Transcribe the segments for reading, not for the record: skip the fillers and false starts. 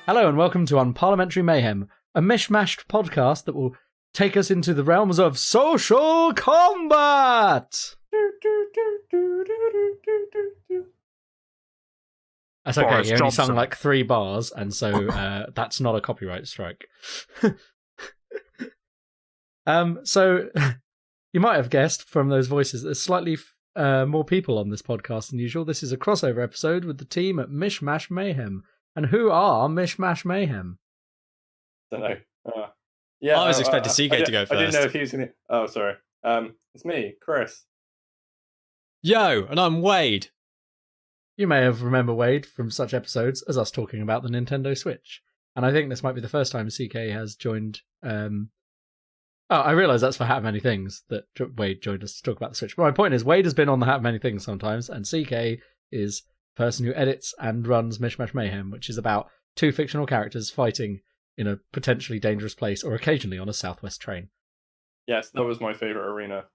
Hello and welcome to Unparliamentary Mayhem, a mishmashed podcast that will take us into the realms of social combat! That's okay, Boris he only Johnson. sung like 3 bars, and so that's not a copyright strike. So, you might have guessed from those voices, there's slightly more people on this podcast than usual. This is a crossover episode with the team at Mish Mash Mayhem. And who are Mish Mash Mayhem? Don't know. Yeah, I was expecting CK to go first. I didn't know if he was going to... Oh, sorry. It's me, Chris. Yo, and I'm Wade. You may have remembered Wade from such episodes as us talking about the Nintendo Switch. And I think this might be the first time CK has joined... I realise that's for Hat of Many Things that Wade joined us to talk about the Switch. But my point is, Wade has been on the Hat of Many Things sometimes, and CK is the person who edits and runs Mish Mash Mayhem, which is about 2 fictional characters fighting in a potentially dangerous place or occasionally on a Southwest train. Yes, that was my favourite arena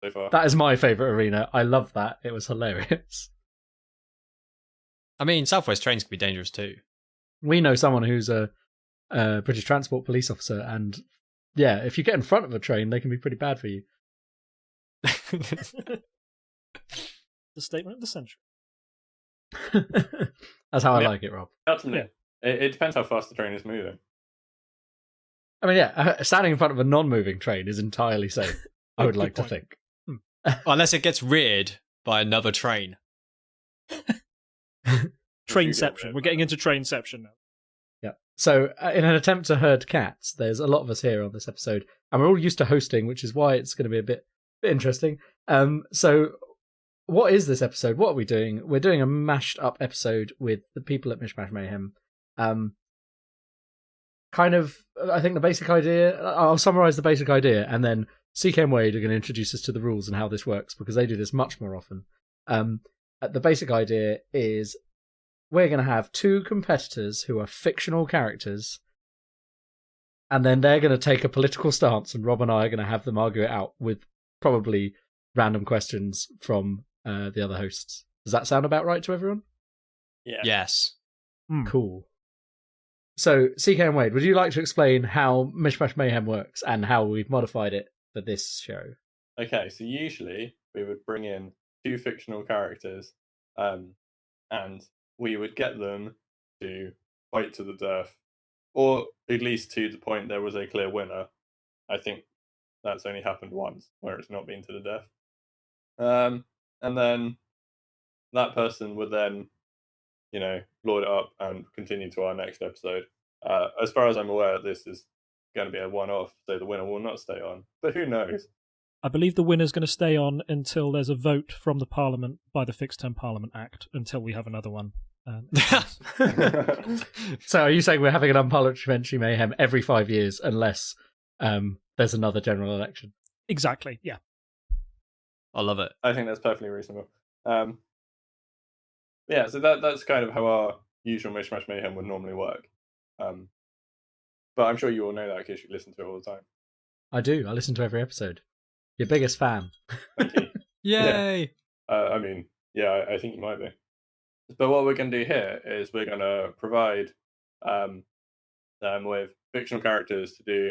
so far. That is my favourite arena. I love that. It was hilarious. I mean, Southwest trains can be dangerous too. We know someone who's a British Transport police officer, and yeah, if you get in front of a train, they can be pretty bad for you. The statement of the century. That's how I like it, Rob. Ultimately, it depends how fast the train is moving. I mean, yeah, standing in front of a non-moving train is entirely safe, I would like to think. Unless it gets reared by another train. Trainception. We're getting into trainception now. Yeah. So, in an attempt to herd cats, there's a lot of us here on this episode, and we're all used to hosting, which is why it's going to be a bit interesting. So, what is this episode? What are we doing? We're doing a mashed up episode with the people at Mish Mash Mayhem. Kind of, I think the basic idea, I'll summarise the basic idea, and then CK and Wade are going to introduce us to the rules and how this works, because they do this much more often. The basic idea is we're going to have 2 competitors who are fictional characters, and then they're going to take a political stance, and Rob and I are going to have them argue it out with probably random questions from the other hosts. Does that sound about right to everyone? Yeah. Yes. Cool. So, CK and Wade, would you like to explain how Mish Mash Mayhem works and how we've modified it for this show? Okay, so usually we would bring in 2 fictional characters, and we would get them to fight to the death, or at least to the point there was a clear winner. I think that's only happened once, where it's not been to the death. And then that person would then, lord it up and continue to our next episode. As far as I'm aware, this is going to be a one-off, so the winner will not stay on. But who knows? I believe the winner's going to stay on until there's a vote from the Parliament by the Fixed Term Parliament Act, until we have another one. So are you saying we're having an Unparliamentary Mayhem every 5 years unless there's another general election? Exactly, yeah. I love it. I think that's perfectly reasonable. Yeah, so that's kind of how our usual Mish Mash Mayhem would normally work. But I'm sure you all know that because you listen to it all the time. I do. I listen to every episode. Your biggest fan. Thank you. Yay! I think you might be. But what we're going to do here is we're going to provide them with fictional characters to do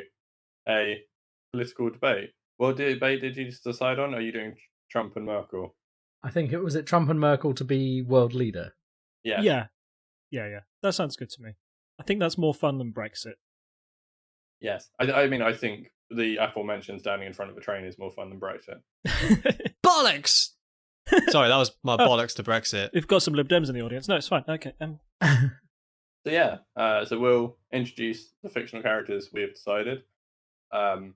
a political debate. What debate did you decide on? Are you doing Trump and Merkel? I think it was Trump and Merkel to be world leader. Yeah. Yeah. That sounds good to me. I think that's more fun than Brexit. Yes. I think the aforementioned standing in front of a train is more fun than Brexit. Bollocks! Sorry, that was my bollocks to Brexit. We've got some Lib Dems in the audience. No, it's fine. Okay. So yeah, so we'll introduce the fictional characters we've decided, and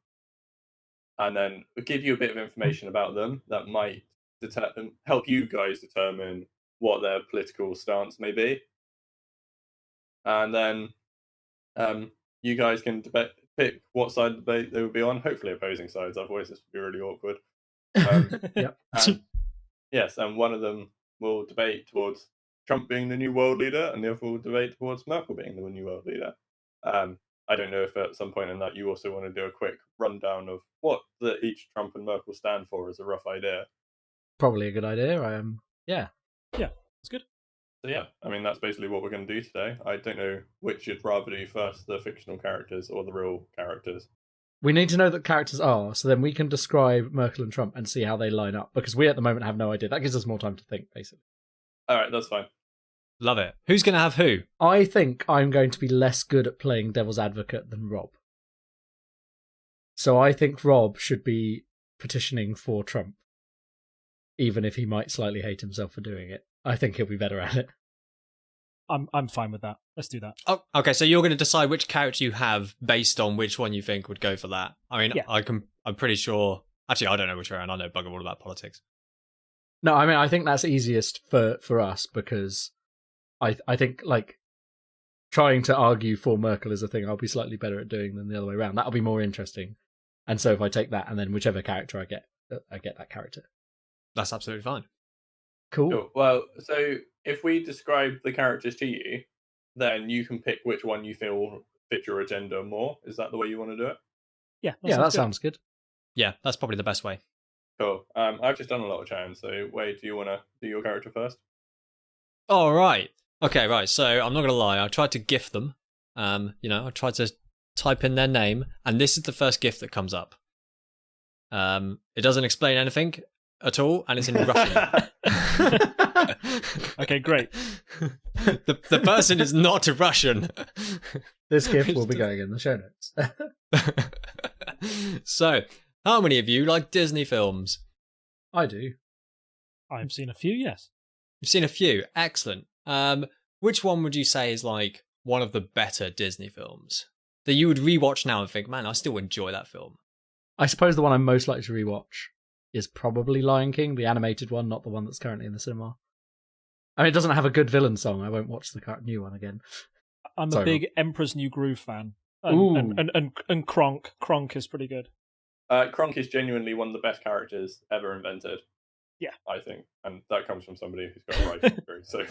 then we'll give you a bit of information about them that might help you guys determine what their political stance may be. And then you guys can pick what side of the debate they would be on, hopefully opposing sides, otherwise this would be really awkward. Yep. Yes, and one of them will debate towards Trump being the new world leader, and the other will debate towards Merkel being the new world leader. I don't know if at some point in that you also want to do a quick rundown of what each Trump and Merkel stand for as a rough idea. Probably a good idea. Yeah. Yeah, it's good. So yeah, I mean that's basically what we're going to do today. I don't know which you'd rather do first, the fictional characters or the real characters. We need to know that characters are, so then we can describe Merkel and Trump and see how they line up, because we at the moment have no idea. That gives us more time to think, basically. All right, that's fine. Love it. Who's going to have who? I think I'm going to be less good at playing devil's advocate than Rob. So I think Rob should be petitioning for Trump, even if he might slightly hate himself for doing it. I think he'll be better at it. I'm fine with that. Let's do that. Oh, okay, so you're going to decide which character you have based on which one you think would go for that. I mean, Yeah. I'm pretty sure... Actually, I don't know which way around. I know bugger all about politics. No, I mean, I think that's easiest for us, because I think, like, trying to argue for Merkel is a thing I'll be slightly better at doing than the other way around. That'll be more interesting. And so if I take that, and then whichever character I get that character. That's absolutely fine. Cool. Well, so if we describe the characters to you, then you can pick which one you feel fits your agenda more. Is that the way you want to do it? Yeah, That sounds good. Yeah, that's probably the best way. Cool. I've just done a lot of Chan, so Wade, do you want to do your character first? All right. Okay, right. So I'm not going to lie. I tried to GIF them. I tried to type in their name, and this is the first GIF that comes up. It doesn't explain anything at all, and it's in Russian. Okay, great. The person is not Russian. This gift will be going in the show notes. So, how many of you like Disney films? I do. I've seen a few, yes. You've seen a few. Excellent. Which one would you say is like one of the better Disney films that you would rewatch now and think, man, I still enjoy that film? I suppose the one I'm most likely to rewatch is probably Lion King, the animated one, not the one that's currently in the cinema. I mean, it doesn't have a good villain song. I won't watch the new one again. I'm Sorry, a big Rob. Emperor's New Groove fan. Ooh. And Kronk. Kronk is pretty good. Kronk is genuinely one of the best characters ever invented. Yeah. I think. And that comes from somebody who's got a writing degree, so...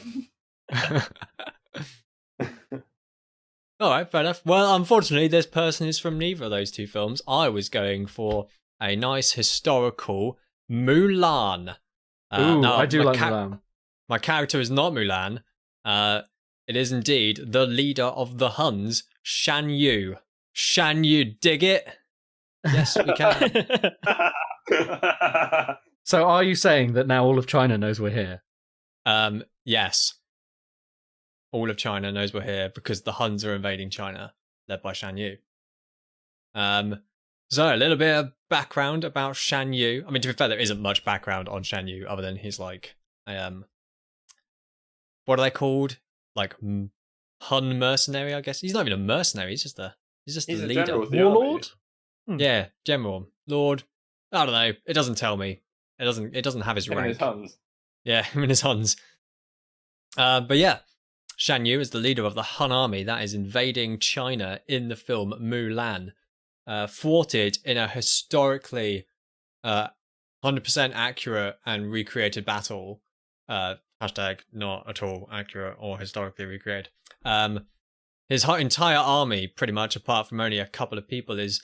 All right, fair enough. Well, unfortunately, this person is from neither of those two films. I was going for a nice historical Mulan. Ooh, I do like Mulan. My character is not Mulan. It is indeed the leader of the Huns, Shan Yu. Shan Yu, dig it? Yes, we can. So are you saying that now all of China knows we're here? Yes. All of China knows we're here because the Huns are invading China, led by Shan Yu. So a little bit of background about Shan Yu. I mean, to be fair, there isn't much background on Shan Yu other than he's like, what are they called? Like Hun mercenary, I guess. He's not even a mercenary. He's just the leader. General of the Warlord? army. Yeah, general, lord. I don't know. It doesn't tell me. It doesn't have his Him and rank. his Huns. Yeah, him and his Huns. But yeah, Shan Yu is the leader of the Han army that is invading China in the film Mulan, thwarted in a historically 100% accurate and recreated battle. Hashtag not at all accurate or historically recreated. His entire army, pretty much, apart from only a couple of people, is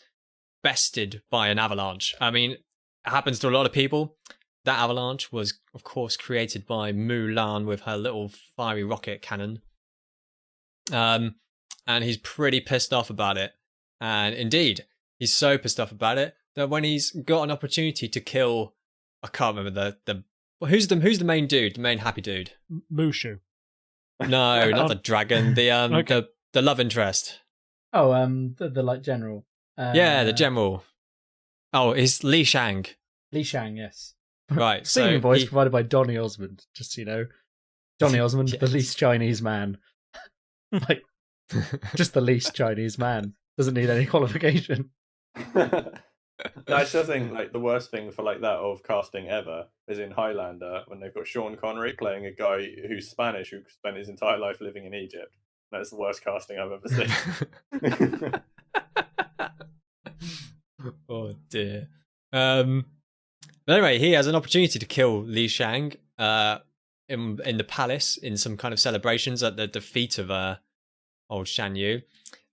bested by an avalanche. I mean, it happens to a lot of people. That avalanche was, of course, created by Mulan with her little fiery rocket cannon. And he's pretty pissed off about it. And indeed, he's so pissed off about it that when he's got an opportunity to kill, I can't remember who's the main dude, the main happy dude? Mushu. No, not the dragon, the love interest. Oh, the like general. Yeah, the general. Oh, it's Li Shang. Li Shang, yes. Right. Singing voice provided by Donny Osmond, just so you know. Donny Osmond, Yes. the least Chinese man. Like, just the least Chinese man. Doesn't need any qualification. No, I still think like the worst thing for like that of casting ever is in Highlander when they've got Sean Connery playing a guy who's Spanish who spent his entire life living in Egypt. That's the worst casting I've ever seen. Oh dear. But anyway, he has an opportunity to kill Li Shang in the palace in some kind of celebrations at the defeat of old Shan Yu.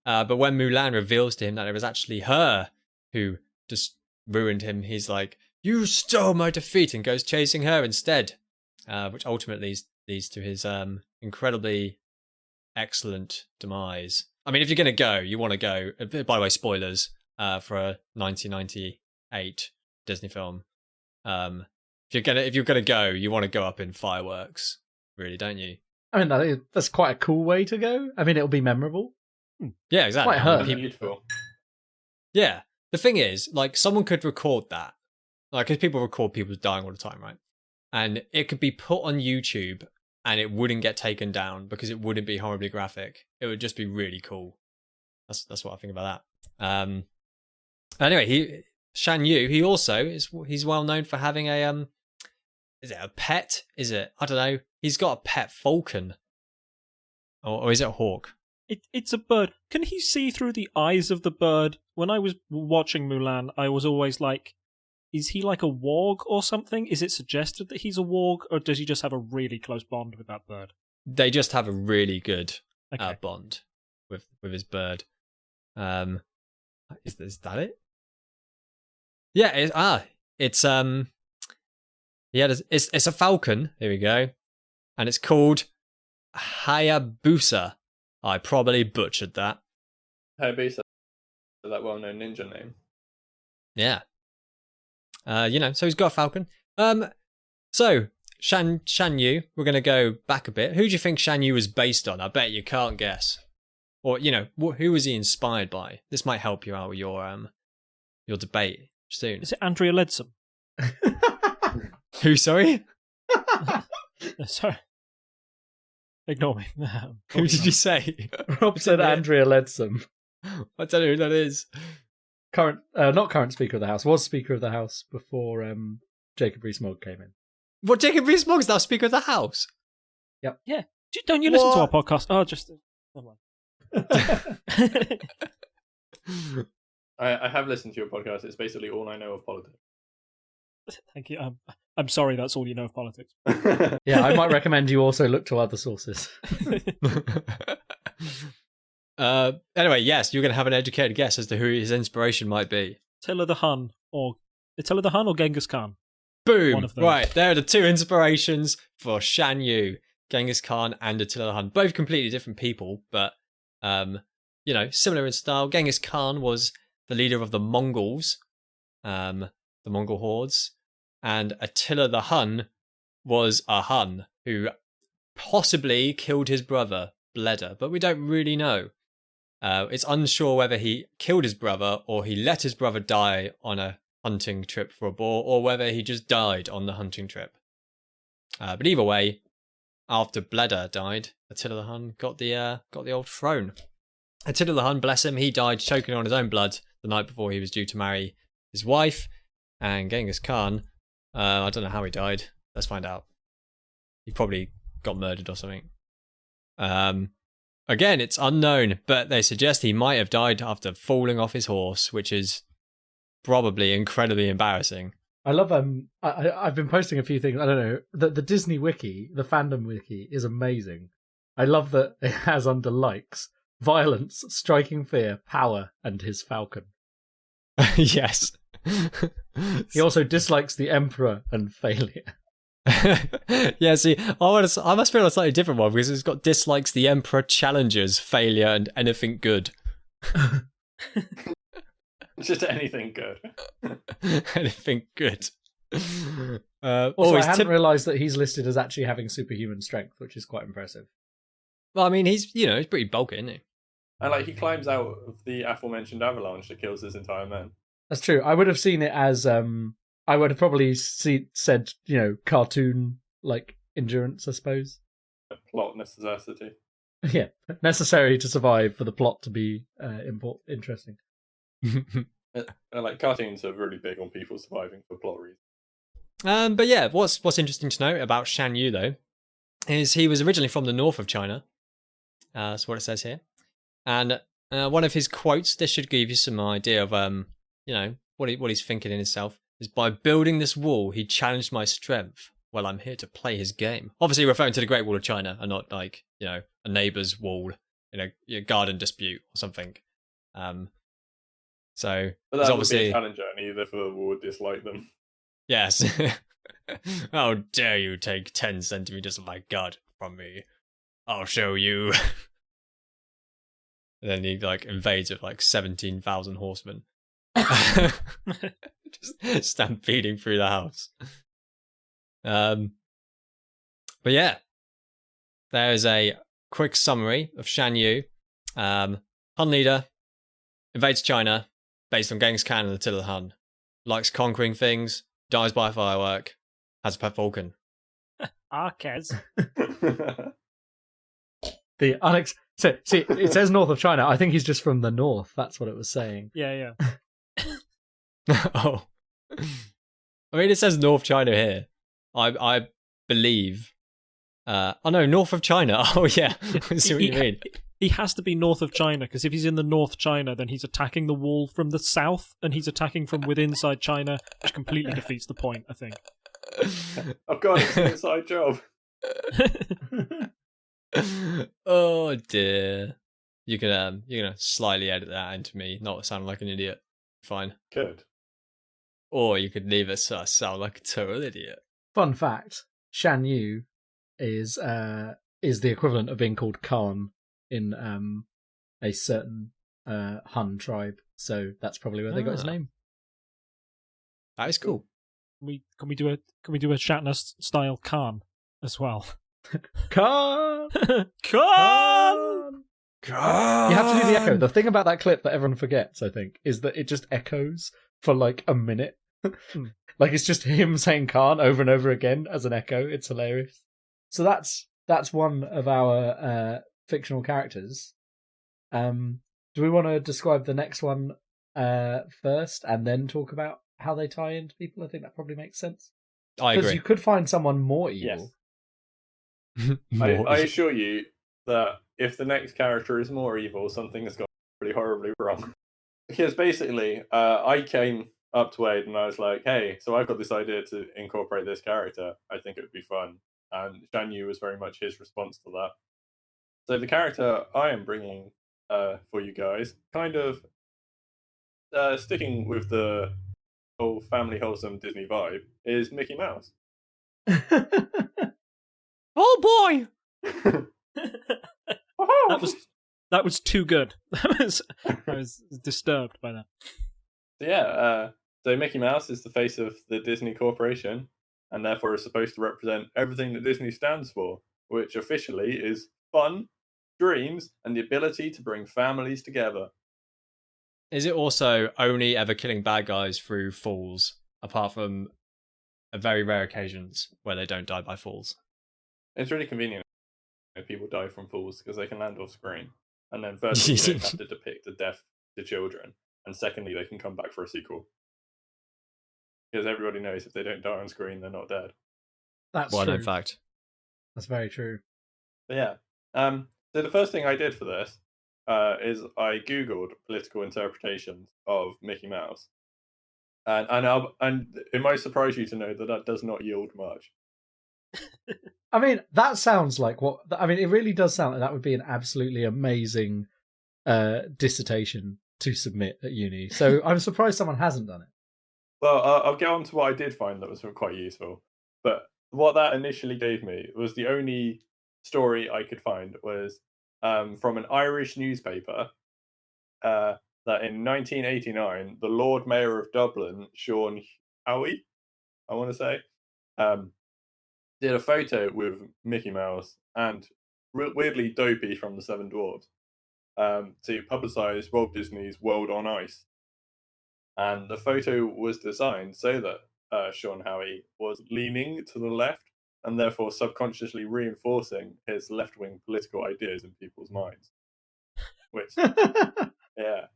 But when Mulan reveals to him that it was actually her who just ruined him, he's like, "You stole my defeat," and goes chasing her instead, which ultimately leads to his incredibly excellent demise. I mean, if you're going to go, you want to go. By the way, spoilers for a 1998 Disney film. If you're gonna go, you want to go up in fireworks, really, don't you? I mean, that's quite a cool way to go. I mean, it'll be memorable. Yeah, exactly. Quite hurt. Beautiful. Yeah. The thing is, like, someone could record that. Like, because people record people dying all the time, right? And it could be put on YouTube and it wouldn't get taken down because it wouldn't be horribly graphic. It would just be really cool. That's what I think about that. Anyway, Shan Yu, he's well known for having a is it a pet? Is it? I don't know. He's got a pet falcon. Or is it a hawk? It's a bird. Can he see through the eyes of the bird? When I was watching Mulan, I was always like, is he like a warg or something? Is it suggested that he's a warg, or does he just have a really close bond with that bird? They just have a really good Okay. bond with his bird. Is that it? Yeah. It's a falcon. There we go, and it's called Hayabusa. I probably butchered that. Hayabusa, that well-known ninja name. Yeah. So he's got a falcon. So Shan Yu, we're going to go back a bit. Who do you think Shan Yu was based on? I bet you can't guess. Or, who was he inspired by? This might help you out with your debate soon. Is it Andrea Leadsom? Who, sorry? Sorry. Ignore me. Who did you say? Rob said Andrea Leadsom. I don't know who that is. Not current Speaker of the House. Was Speaker of the House before Jacob Rees-Mogg came in. What, Jacob Rees-Mogg is now Speaker of the House? Yep. Yeah. Don't you listen to our podcast? Oh, just... Never mind. I have listened to your podcast. It's basically all I know of politics. Thank you. I'm sorry that's all you know of politics. Yeah, I might recommend you also look to other sources. Anyway, yes, you're going to have an educated guess as to who his inspiration might be. Attila the Hun or Genghis Khan. Boom! One of those. Right, there are the two inspirations for Shan Yu. Genghis Khan and Attila the Hun. Both completely different people, but, similar in style. Genghis Khan was the leader of the Mongols, the Mongol hordes, and Attila the Hun was a Hun who possibly killed his brother, Bleda, but we don't really know. It's unsure whether he killed his brother or he let his brother die on a hunting trip for a boar, or whether he just died on the hunting trip. But either way, after Bleda died, Attila the Hun got the old throne. Attila the Hun, bless him, he died choking on his own blood the night before he was due to marry his wife. And Genghis Khan, I don't know how he died. Let's find out. He probably got murdered or something. Again, it's unknown, but they suggest he might have died after falling off his horse, which is probably incredibly embarrassing. I love I've been posting a few things. I don't know, the Disney wiki, the fandom wiki, is amazing. I love that it has under likes violence, striking fear, power, and his falcon. Yes. He also dislikes the emperor and failure. Yeah, see, I must be on a slightly different one because it's got dislikes the emperor, challenges, failure, and anything good. Just anything good. Anything good. Also, I hadn't realised that he's listed as actually having superhuman strength, which is quite impressive. Well, I mean, he's pretty bulky, isn't he? And he climbs out of the aforementioned avalanche that kills his entire men. That's true. I would have seen it as I would have probably said, cartoon endurance, I suppose. A plot necessity. Yeah, necessary to survive for the plot to be interesting. And cartoons are really big on people surviving for plot reasons. But yeah, what's interesting to note about Shan Yu though is he was originally from the north of China. That's what it says here. And one of his quotes, this should give you some idea of what he's thinking in himself, is by building this wall, he challenged my strength. Well, I'm here to play his game. Obviously referring to the Great Wall of China and not a neighbour's wall in a garden dispute or something. So but that obviously would be a challenger, and either for the war would dislike them. Yes. How dare you take 10 centimeters of my garden from me? I'll show you. And then he like invades with like 17,000 horsemen. Just stampeding through the house. But yeah, there is a quick summary of Shan Yu. Han leader, invades China based on Genghis Khan and Attila the Hun. Likes conquering things, dies by a firework, has a pet falcon. Arcaz. So, see, it says north of China. I think he's just from the north. That's what it was saying. Yeah. Oh. I mean, it says North China here. I believe. Oh no, north of China. Oh yeah, I see what you mean. He has to be north of China, because if he's in the North China, then he's attacking the wall from the south, and he's attacking from within inside China, which completely defeats the point, I think. Oh god, it's an inside job. Oh dear. You can slightly edit that into me not sounding like an idiot. Fine. Good. Or you could leave it so I sound like a total idiot. Fun fact: Shan Yu is the equivalent of being called Khan in a certain Han tribe. So that's probably where they got his name. That is cool. Can we do a Shatner style Khan as well? Khan! Khan! Khan! You have to do the echo. The thing about that clip that everyone forgets, I think, is that it just echoes for like a minute. Like it's just him saying Khan over and over again as an echo. It's hilarious. So that's one of our fictional characters. Do we want to describe the next one first and then talk about how they tie into people? I think that probably makes sense. I agree. Because you could find someone more evil. Yes. I assure you that if the next character is more evil, something has gone pretty horribly wrong. Because basically, I came up to Wade and I was like, hey, so I've got this idea to incorporate this character. I think it would be fun. And Shan Yu was very much his response to that. So the character I am bringing for you guys, kind of sticking with the whole family wholesome Disney vibe, is Mickey Mouse. Oh boy! That was too good. I was disturbed by that. So Mickey Mouse is the face of the Disney Corporation, and therefore is supposed to represent everything that Disney stands for, which officially is fun, dreams, and the ability to bring families together. Is it also only ever killing bad guys through falls, apart from very rare occasions where they don't die by falls? It's really convenient if people die from falls because they can land off screen. And then firstly, they don't have to depict a death to children. And secondly, they can come back for a sequel. Because everybody knows if they don't die on screen, they're not dead. That's true. in fact. That's very true. But yeah. So the first thing I did for this is I Googled political interpretations of Mickey Mouse. And it might surprise you to know that does not yield much. I mean, that sounds like what... I mean, it really does sound like that would be an absolutely amazing dissertation to submit at uni. So I'm surprised someone hasn't done it. Well, I'll get on to what I did find that was quite useful. But what that initially gave me was the only story I could find was from an Irish newspaper that in 1989, the Lord Mayor of Dublin, Shan Yu, I want to say, did a photo with Mickey Mouse and weirdly Dopey from the Seven Dwarfs to publicise Walt Disney's World on Ice. And the photo was designed so that Shan Yu was leaning to the left and therefore subconsciously reinforcing his left-wing political ideas in people's minds. Which, yeah.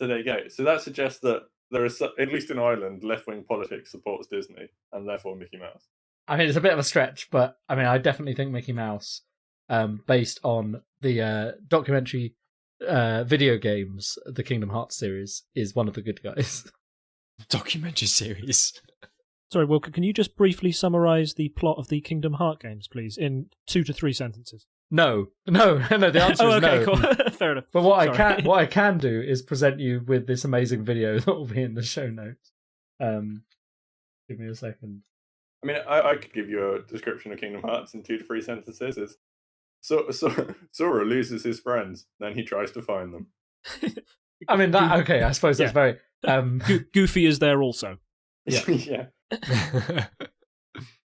So there you go. So that suggests that there is, at least in Ireland, left-wing politics supports Disney and therefore Mickey Mouse. I mean, it's a bit of a stretch, but I mean, I definitely think Mickey Mouse, based on the documentary video games, the Kingdom Hearts series, is one of the good guys. Documentary series. Sorry, Wilker, can you just briefly summarise the plot of the Kingdom Hearts games, please, in 2 to 3 sentences? No. The answer is okay, no. Cool. Fair enough. But what I can do is present you with this amazing video that will be in the show notes. Give me a second. I mean, I could give you a description of Kingdom Hearts in 2 to 3 sentences. It's Sora loses his friends, then he tries to find them. I mean, that okay. I suppose that's very. Goofy is there also. Yeah.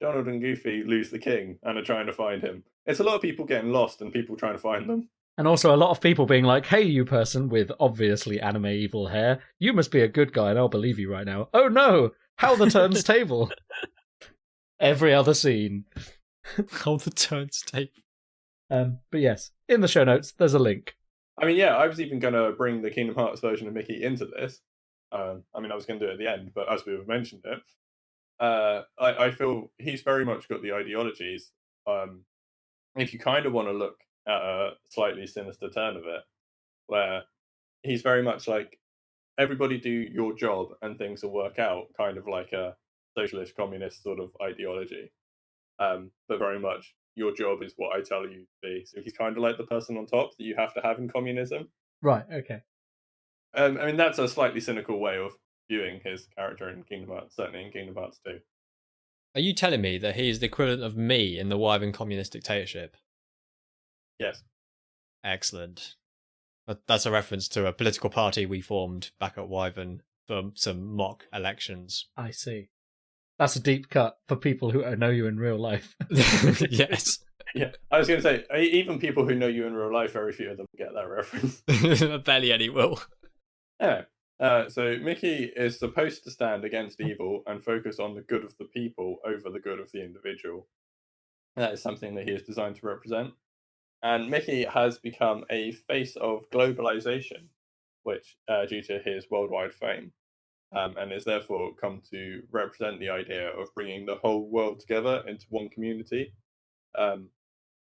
Donald and Goofy lose the king and are trying to find him. It's a lot of people getting lost and people trying to find them. And also a lot of people being like, hey, you person with obviously anime evil hair, you must be a good guy and I'll believe you right now. Oh no! How the turns table! Every other scene. How the turns table. But yes, in the show notes, there's a link. I mean, yeah, I was even going to bring the Kingdom Hearts version of Mickey into this. I was going to do it at the end, but as we've mentioned it, I feel he's very much got the ideologies. If you kind of want to look at a slightly sinister turn of it, where he's very much like, everybody do your job and things will work out, kind of like a socialist communist sort of ideology. But very much, your job is what I tell you to be. So he's kind of like the person on top that you have to have in communism. Right, okay. I mean, that's a slightly cynical way of viewing his character in Kingdom Hearts, certainly in Kingdom Hearts 2. Are you telling me that he is the equivalent of me in the Wyvern communist dictatorship? Yes. Excellent. That's a reference to a political party we formed back at Wyvern for some mock elections. I see. That's a deep cut for people who know you in real life. Yes. Yeah, I was going to say, even people who know you in real life, very few of them get that reference. Barely any will. Anyway, so Mickey is supposed to stand against evil and focus on the good of the people over the good of the individual. That is something that he is designed to represent. And Mickey has become a face of globalization, which, due to his worldwide fame, and is therefore come to represent the idea of bringing the whole world together into one community.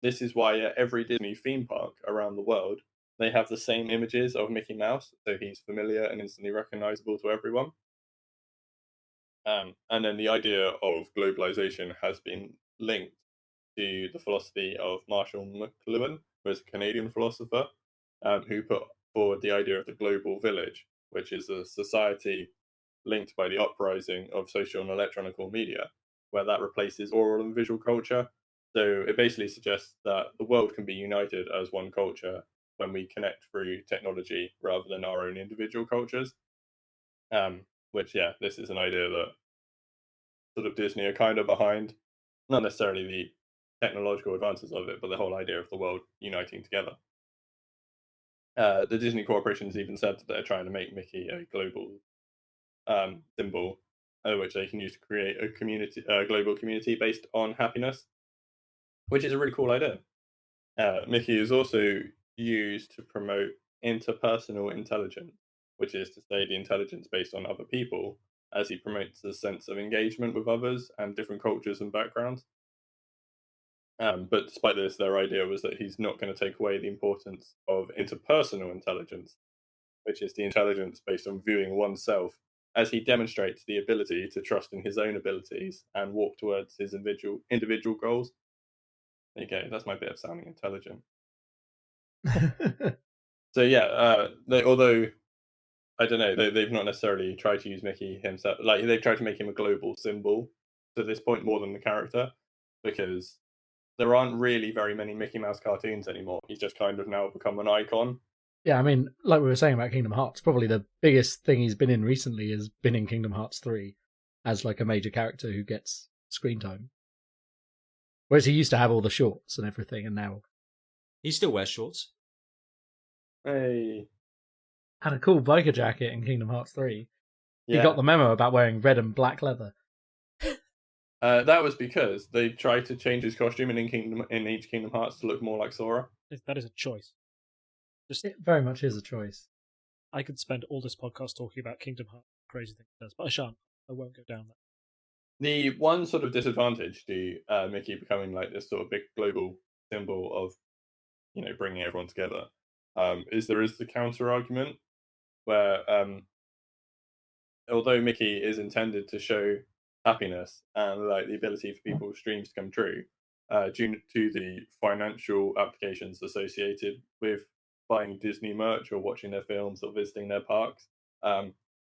This is why at every Disney theme park around the world, they have the same images of Mickey Mouse, so he's familiar and instantly recognizable to everyone. And then the idea of globalization has been linked to the philosophy of Marshall McLuhan, who is a Canadian philosopher, who put forward the idea of the global village, which is a society linked by the uprising of social and electronical media, where that replaces oral and visual culture. So it basically suggests that the world can be united as one culture when we connect through technology rather than our own individual cultures. Which, yeah, this is an idea that sort of Disney are kind of behind. Not necessarily the technological advances of it, but the whole idea of the world uniting together. The Disney Corporation has even said that they're trying to make Mickey a global symbol, which they can use to create a global community based on happiness, which is a really cool idea. Mickey is also used to promote interpersonal intelligence, which is to say the intelligence based on other people, as he promotes a sense of engagement with others and different cultures and backgrounds. But despite this, their idea was that he's not going to take away the importance of interpersonal intelligence, which is the intelligence based on viewing oneself, as he demonstrates the ability to trust in his own abilities and walk towards his individual goals. There you go, that's my bit of sounding intelligent. So yeah, although I don't know, they've not necessarily tried to use Mickey himself. Like, they've tried to make him a global symbol to this point more than the character, because there aren't really very many Mickey Mouse cartoons anymore. He's just kind of now become an icon. Yeah, I mean, like we were saying about Kingdom Hearts, probably the biggest thing he's been in recently has been in Kingdom Hearts 3 as like a major character who gets screen time. Whereas he used to have all the shorts and everything, and now He still wears shorts. Hey. had a cool biker jacket in Kingdom Hearts 3. Yeah. He got the memo about wearing red and black leather. That was because they tried to change his costume in each Kingdom Hearts to look more like Sora. That is a choice. It very much is a choice. I could spend all this podcast talking about Kingdom Hearts, crazy thing it does, but I shan't. I won't go down that. The one sort of disadvantage to Mickey becoming like this sort of big global symbol of, bringing everyone together, is there is the counter argument where, although Mickey is intended to show happiness and like the ability for people's dreams to come true, due to the financial applications associated with buying Disney merch or watching their films or visiting their parks,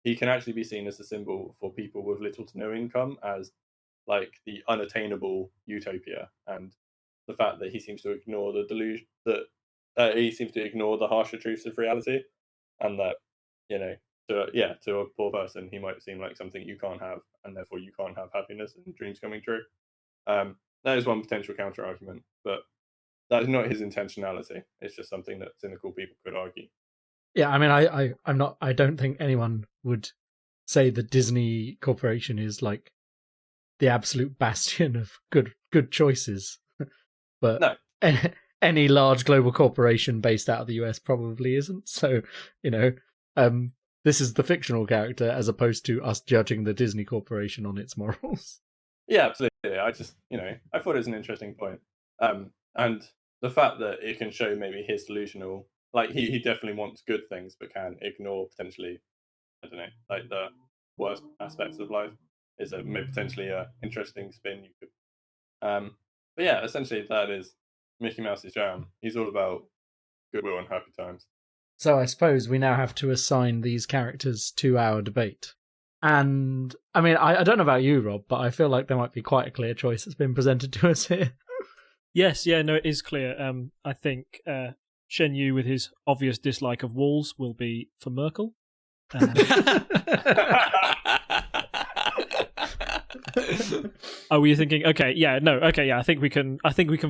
he can actually be seen as a symbol for people with little to no income, as like the unattainable utopia. And the fact that he seems to ignore the delusion that he seems to ignore the harsher truths of reality, and that to a poor person he might seem like something you can't have, and therefore you can't have happiness and dreams coming true. That is one potential counter argument, but that is not his intentionality. It's just something that cynical people could argue. Yeah, I mean, I don't think anyone would say the Disney Corporation is like the absolute bastion of good choices, but No. any large global corporation based out of the US probably isn't. So, this is the fictional character as opposed to us judging the Disney Corporation on its morals. Yeah, absolutely. I just, I thought it was an interesting point. And the fact that it can show maybe his delusional, like he definitely wants good things, but can ignore potentially, I don't know, like the worst aspects of life is maybe potentially a interesting spin you could. But yeah, essentially that is Mickey Mouse's jam. He's all about goodwill and happy times. So I suppose we now have to assign these characters to our debate. And, I mean, I don't know about you, Rob, but I feel like there might be quite a clear choice that's been presented to us here. Yes, yeah, no, it is clear. I think Shan Yu, with his obvious dislike of walls, will be for Merkel. Oh, were you thinking? Okay, yeah, no, okay, yeah. I think we can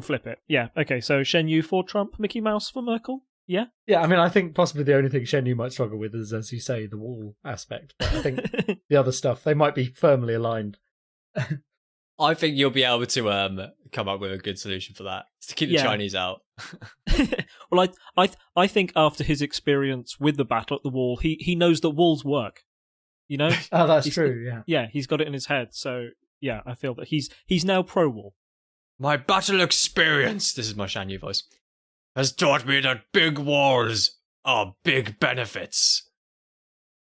flip it. Yeah, okay. So Shan Yu for Trump, Mickey Mouse for Merkel. Yeah, yeah. I mean, I think possibly the only thing Shan Yu might struggle with is, as you say, the wall aspect. But I think the other stuff they might be firmly aligned. I think you'll be able to come up with a good solution for that, to keep the Chinese out. Well, I think after his experience with the battle at the wall, he knows that walls work. Oh, that's true. Yeah, yeah, he's got it in his head. So yeah, I feel that he's now pro wall. My battle experience, this is my Shan Yu voice, has taught me that big walls are big benefits.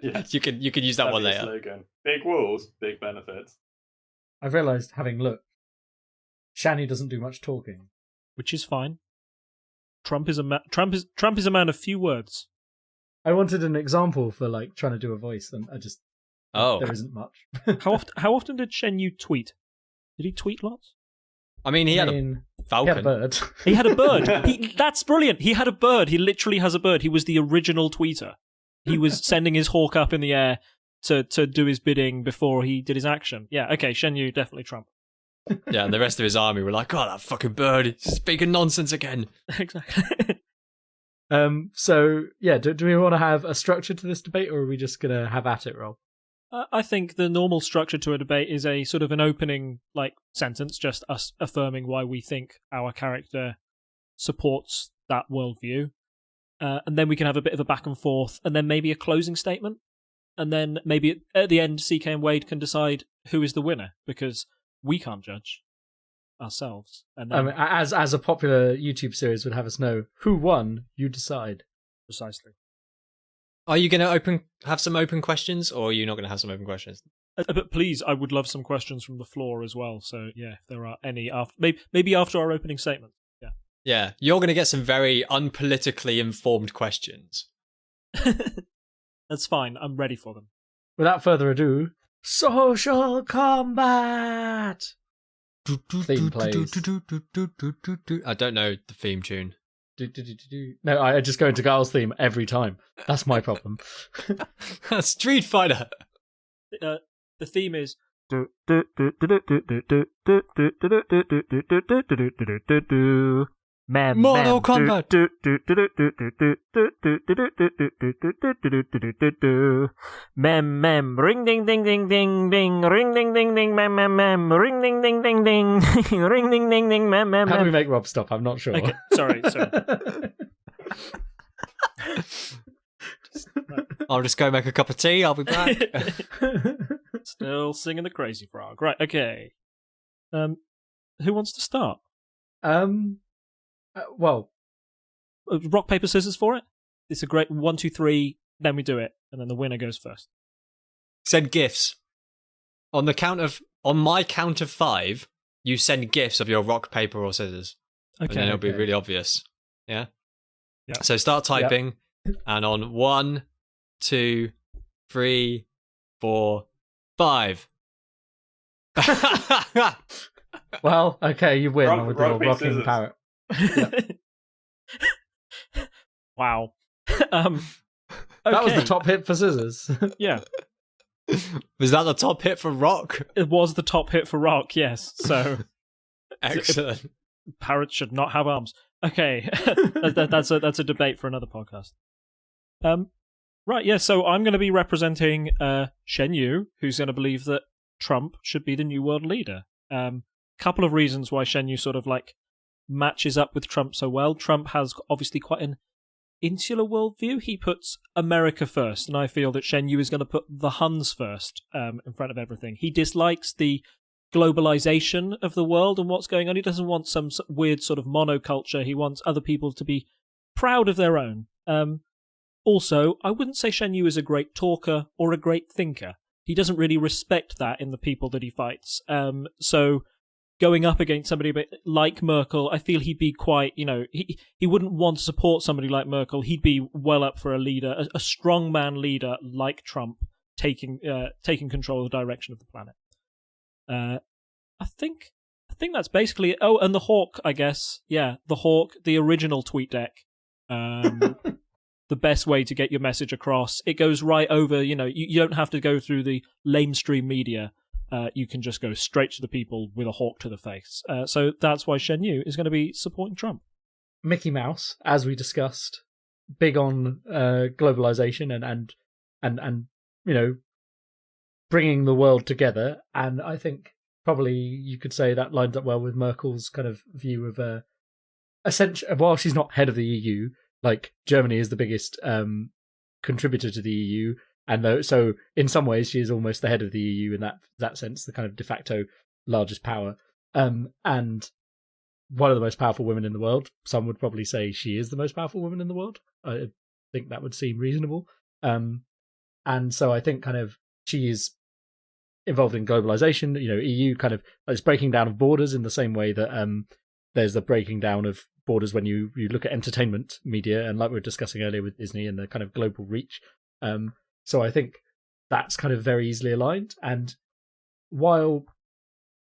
Yeah. You can use that one later. Slogan. Big walls, big benefits. I've realised, having looked, Shan Yu doesn't do much talking, which is fine. Trump is a man of few words. I wanted an example for like trying to do a voice, and there isn't much. How often did Shan Yu tweet? Did he tweet lots? I mean, he had a falcon. He had a bird. He had a bird. That's brilliant. He had a bird. He literally has a bird. He was the original tweeter. He was sending his hawk up in the air to do his bidding before he did his action. Yeah, okay, Shan Yu, definitely Trump. Yeah, and the rest of his army were like, oh, that fucking bird, he's speaking nonsense again. Exactly. So, yeah, do we want to have a structure to this debate, or are we just going to have at it, Rob? I think the normal structure to a debate is a sort of an opening sentence, just us affirming why we think our character supports that worldview. And then we can have a bit of a back and forth, and then maybe a closing statement. And then maybe at the end, CK and Wade can decide who is the winner, because we can't judge ourselves. And then, as a popular YouTube series would have us know, who won, you decide. Precisely. Are you going to have some open questions, or are you not going to have some open questions? But please, I would love some questions from the floor as well. So yeah, if there are any, maybe after our opening statement. Yeah. Yeah, you're going to get some very unpolitically informed questions. That's fine. I'm ready for them. Without further ado, social combat! Theme plays. I don't know the theme tune. No, I just go into Giles' theme every time. That's my problem. Street Fighter! The theme is... Mortal Kombat! Mem, ring ding ding ding ding ding, ring ding ding ding, mem, ring ding ding ding ding, ring ding ding ding, mem. How do we make Rob stop? I'm not sure. Okay, sorry. I'll just go make a cup of tea, I'll be back. Still singing the Crazy Frog. Right, okay. Who wants to start? Well, rock, paper, scissors for it? It's a great 1, 2, 3, then we do it, and then the winner goes first. Send gifs. On my count of 5, you send gifs of your rock, paper, or scissors. Okay. And then it'll be really obvious. Yeah? Yeah. So start typing, and on 1, 2, 3, 4, 5. Well, okay, you win Rock- with the rock, old paper, rocking scissors. parrot. Wow. That was the Okay. top hit for scissors. Yeah, Was that the top hit for Rock? it was the top hit for Rock. Yes. So Excellent. parrots should not have arms. Okay, that's a debate for another podcast. Right. Yeah. So I'm going to be representing Shan Yu, who's going to believe that Trump should be the new world leader. Couple of reasons why Shan Yu sort of like matches up with Trump so well. Trump has obviously quite an insular worldview. He puts America first, and I feel that Shan Yu is going to put the Huns first in front of everything. He dislikes the globalization of the world and what's going on. He doesn't want some weird sort of monoculture. He wants other people to be proud of their own. Also, I wouldn't say Shan Yu is a great talker or a great thinker. He doesn't really respect that in the people that he fights. So going up against somebody like Merkel, I feel he'd be quite, he wouldn't want to support somebody like Merkel. He'd be well up for a leader, a strongman leader like Trump, taking control of the direction of the planet. I think that's basically it. Oh, and the Hawk, I guess. Yeah, the Hawk, the original TweetDeck. The best way to get your message across. It goes right over, you don't have to go through the lamestream media. You can just go straight to the people with a hawk to the face. So that's why Shan Yu is going to be supporting Trump. Mickey Mouse, as we discussed, big on globalization and bringing the world together. And I think probably you could say that lines up well with Merkel's kind of view of essentially, while she's not head of the EU, like Germany is the biggest contributor to the EU. And so in some ways, she is almost the head of the EU in that sense, the kind of de facto largest power. And one of the most powerful women in the world. Some would probably say she is the most powerful woman in the world. I think that would seem reasonable. And so I think kind of she is involved in globalization. EU kind of it's breaking down of borders in the same way that there's the breaking down of borders when you look at entertainment media, and like we were discussing earlier with Disney and the kind of global reach. So I think that's kind of very easily aligned. And while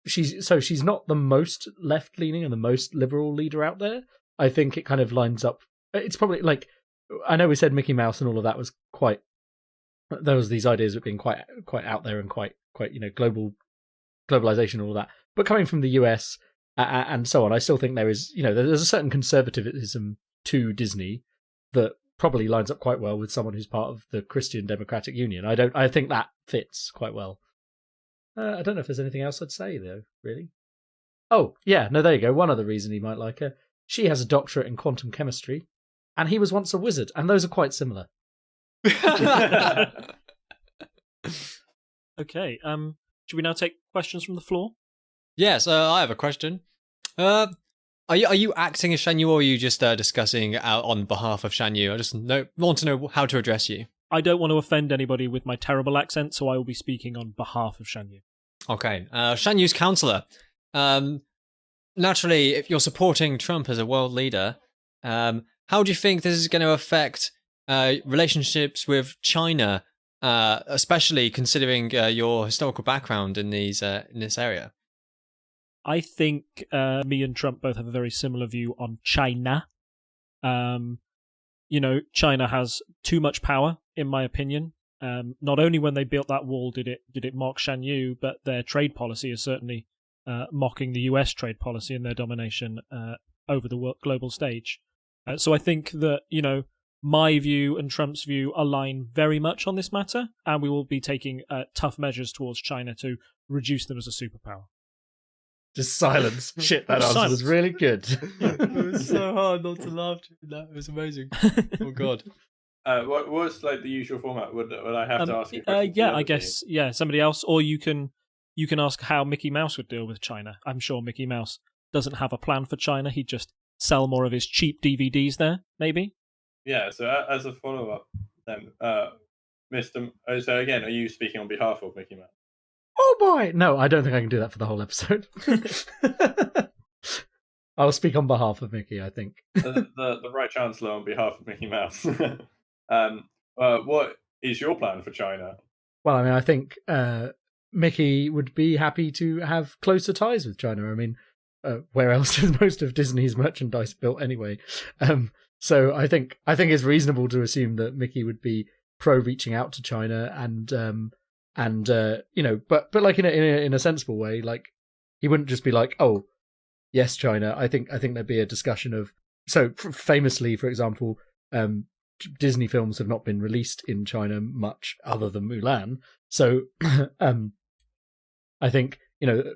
she's not the most left-leaning and the most liberal leader out there, I think it kind of lines up. It's probably like, I know we said Mickey Mouse and all of that was quite, there was these ideas of being quite out there and quite globalization and all that. But coming from the US and so on, I still think there is, there's a certain conservatism to Disney that probably lines up quite well with someone who's part of the Christian Democratic Union. I think that fits quite well. I don't know if there's anything else I'd say though, really. Oh, yeah, no, there you go. One other reason he might like her. She has a doctorate in quantum chemistry, and he was once a wizard, and those are quite similar. Okay, should we now take questions from the floor? Yes, I have a question. Are you acting as Shan Yu, or are you just discussing out on behalf of Shan Yu? I just want to know how to address you. I don't want to offend anybody with my terrible accent, so I will be speaking on behalf of Shan Yu. Okay, Shan Yu's counselor. Naturally, if you're supporting Trump as a world leader, how do you think this is going to affect relationships with China, especially considering your historical background in this area? I think me and Trump both have a very similar view on China. China has too much power, in my opinion. Not only when they built that wall did it mock Shan Yu, but their trade policy is certainly mocking the US trade policy and their domination over the global stage. So I think that, my view and Trump's view align very much on this matter, and we will be taking tough measures towards China to reduce them as a superpower. Just silence. Shit, that answer was really good. It was so hard not to laugh during that. It was amazing. Oh, God. What's like the usual format? Would I have to ask you? Yeah, I guess. Yeah, somebody else, or you can ask how Mickey Mouse would deal with China. I'm sure Mickey Mouse doesn't have a plan for China. He'd just sell more of his cheap DVDs there, maybe. Yeah. So as a follow up, then, Mr. So again, are you speaking on behalf of Mickey Mouse? Oh boy! No, I don't think I can do that for the whole episode. I'll speak on behalf of Mickey, I think. the Right Chancellor on behalf of Mickey Mouse. What is your plan for China? Well, I mean, I think Mickey would be happy to have closer ties with China. I mean, where else is most of Disney's merchandise built anyway? So I think it's reasonable to assume that Mickey would be pro reaching out to China and but like in a sensible way. Like he wouldn't just be like, oh yes, China. I think there'd be a discussion of, so famously, for example, Disney films have not been released in China much other than Mulan. So I think,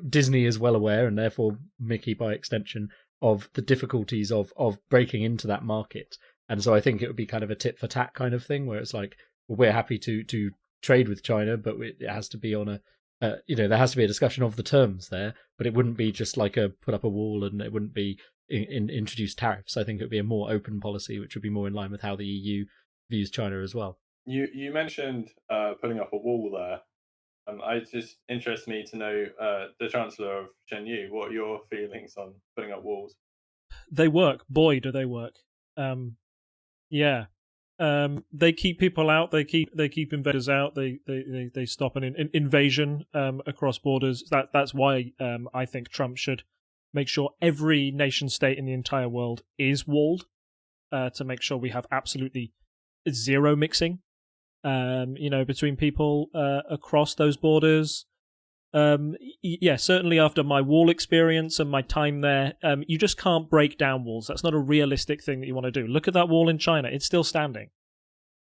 Disney is well aware, and therefore Mickey by extension, of the difficulties of breaking into that market. And so I think it would be kind of a tit for tat kind of thing, where it's like, well, we're happy to trade with China, but it has to be on there has to be a discussion of the terms there, but it wouldn't be just like a put up a wall, and it wouldn't be introduce tariffs. I think it would be a more open policy, which would be more in line with how the EU views China as well. You mentioned putting up a wall there. It just interests me to know, the Chancellor of Shan Yu, what are your feelings on putting up walls? They work. Boy, do they work. Yeah. They keep people out. They keep invaders out. They stop an invasion across borders. That's why I think Trump should make sure every nation state in the entire world is walled, to make sure we have absolutely zero mixing, between people across those borders. Yeah, certainly after my wall experience and my time there, you just can't break down walls. That's not a realistic thing that you want to do. Look at that wall in China. It's still standing.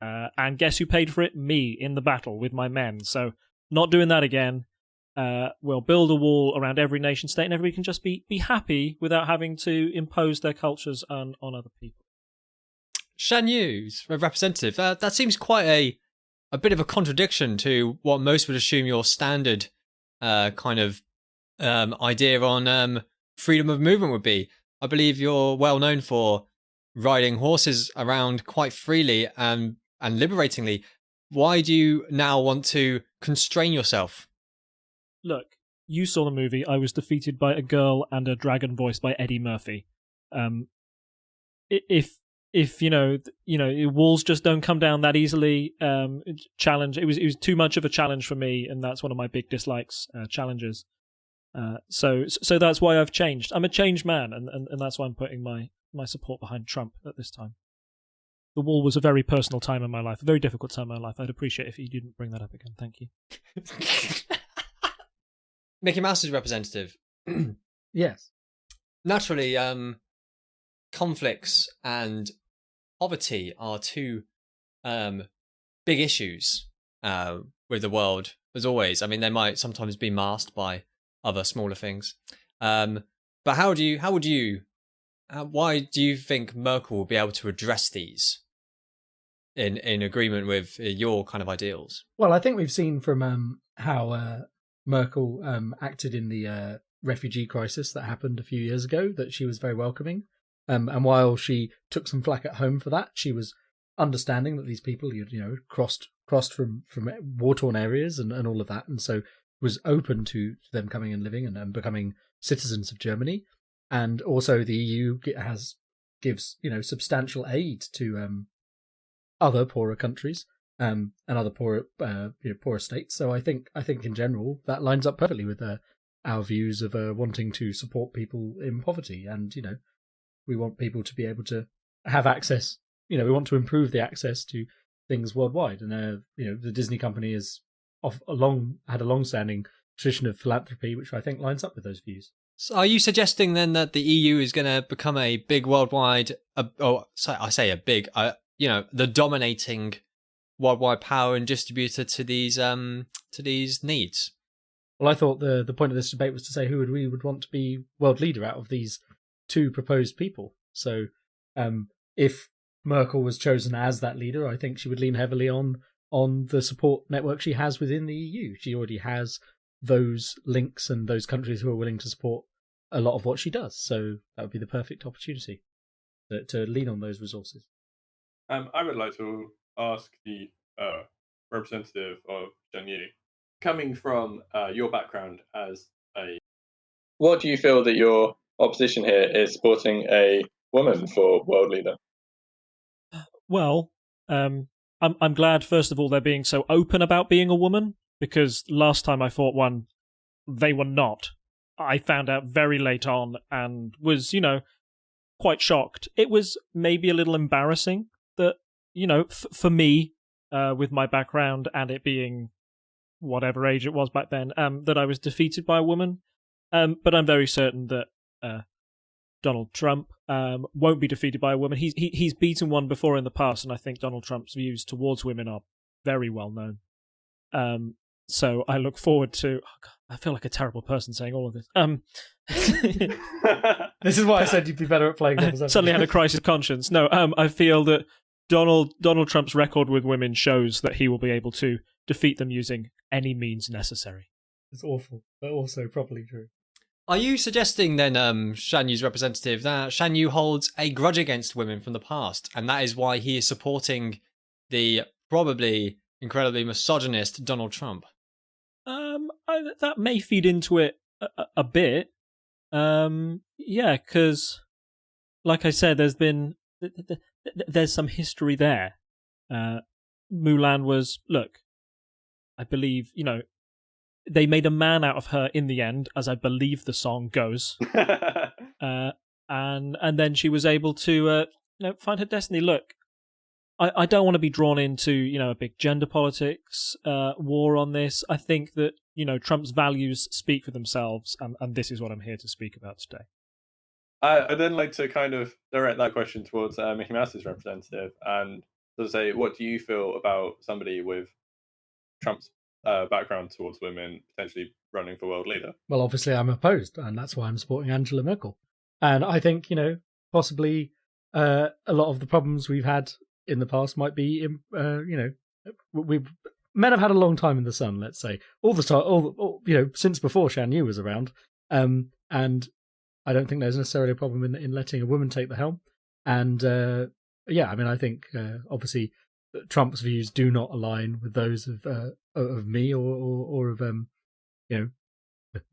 And guess who paid for it? Me, in the battle with my men. So not doing that again. We'll build a wall around every nation state, and everybody can just be happy without having to impose their cultures on other people. Shan Yu's representative, that seems quite a bit of a contradiction to what most would assume your standard kind of idea on freedom of movement would be. I believe you're well known for riding horses around quite freely and liberatingly. Why do you now want to constrain yourself? Look, you saw the movie. I was defeated by a girl and a dragon voiced by Eddie Murphy. If walls just don't come down that easily. Challenge. It was too much of a challenge for me, and that's one of my big dislikes. Challenges. So that's why I've changed. I'm a changed man, and that's why I'm putting my support behind Trump at this time. The wall was a very personal time in my life, a very difficult time in my life. I'd appreciate if you didn't bring that up again. Thank you. Mickey Mouse's representative. Yes. Naturally, conflicts and poverty are two big issues with the world, as always. I mean, they might sometimes be masked by other smaller things. But why do you think Merkel will be able to address these in agreement with your kind of ideals? Well, I think we've seen from how Merkel acted in the refugee crisis that happened a few years ago, that she was very welcoming. And while she took some flack at home for that, she was understanding that these people, crossed from war-torn areas and all of that, and so was open to them coming and living and becoming citizens of Germany. And also the EU gives substantial aid to other poorer countries and other poorer states. So I think in general that lines up perfectly with our views of wanting to support people in poverty, and we want people to be able to have access. We want to improve the access to things worldwide, and the Disney company has had a long-standing tradition of philanthropy, which I think lines up with those views. So are you suggesting then that the EU is going to become a big worldwide, the dominating worldwide power and distributor to these needs? Well, I thought the point of this debate was to say who we would want to be world leader out of these two proposed people. So if Merkel was chosen as that leader, I think she would lean heavily on the support network she has within the EU. She already has those links and those countries who are willing to support a lot of what she does. So that would be the perfect opportunity to lean on those resources. I would like to ask the representative of Shan Yu, coming from your background as what do you feel that your opposition here is supporting a woman for world leader? Well, I'm glad, first of all, they're being so open about being a woman, because last time I fought one, they were not. I found out very late on and was, quite shocked. It was maybe a little embarrassing that, for me, with my background and it being whatever age it was back then, that I was defeated by a woman. But I'm very certain that Donald Trump won't be defeated by a woman. He's beaten one before in the past, and I think Donald Trump's views towards women are very well known. So I look forward to... Oh God, I feel like a terrible person saying all of this. This is why I said you'd be better at playing devil's advocate. Suddenly had a crisis of conscience. No, I feel that Donald Trump's record with women shows that he will be able to defeat them using any means necessary. It's awful, but also probably true. Are you suggesting then, Shan Yu's representative, that Shan Yu holds a grudge against women from the past, and that is why he is supporting the probably incredibly misogynist Donald Trump? That may feed into it a bit. Yeah, because, like I said, there's some history there. Mulan was, look, I believe, they made a man out of her in the end, as I believe the song goes. And then she was able to find her destiny. Look, I don't want to be drawn into a big gender politics war on this. I think that Trump's values speak for themselves, and this is what I'm here to speak about today. I'd then like to kind of direct that question towards Mickey Mouse's representative, and to say, what do you feel about somebody with Trump's background towards women potentially running for world leader? Well, obviously I'm opposed, and that's why I'm supporting Angela Merkel. And I think, possibly a lot of the problems we've had in the past might be, men have had a long time in the sun, let's say, all the time, since before Shan Yu was around. And I don't think there's necessarily a problem in letting a woman take the helm. And I think obviously Trump's views do not align with those of me or of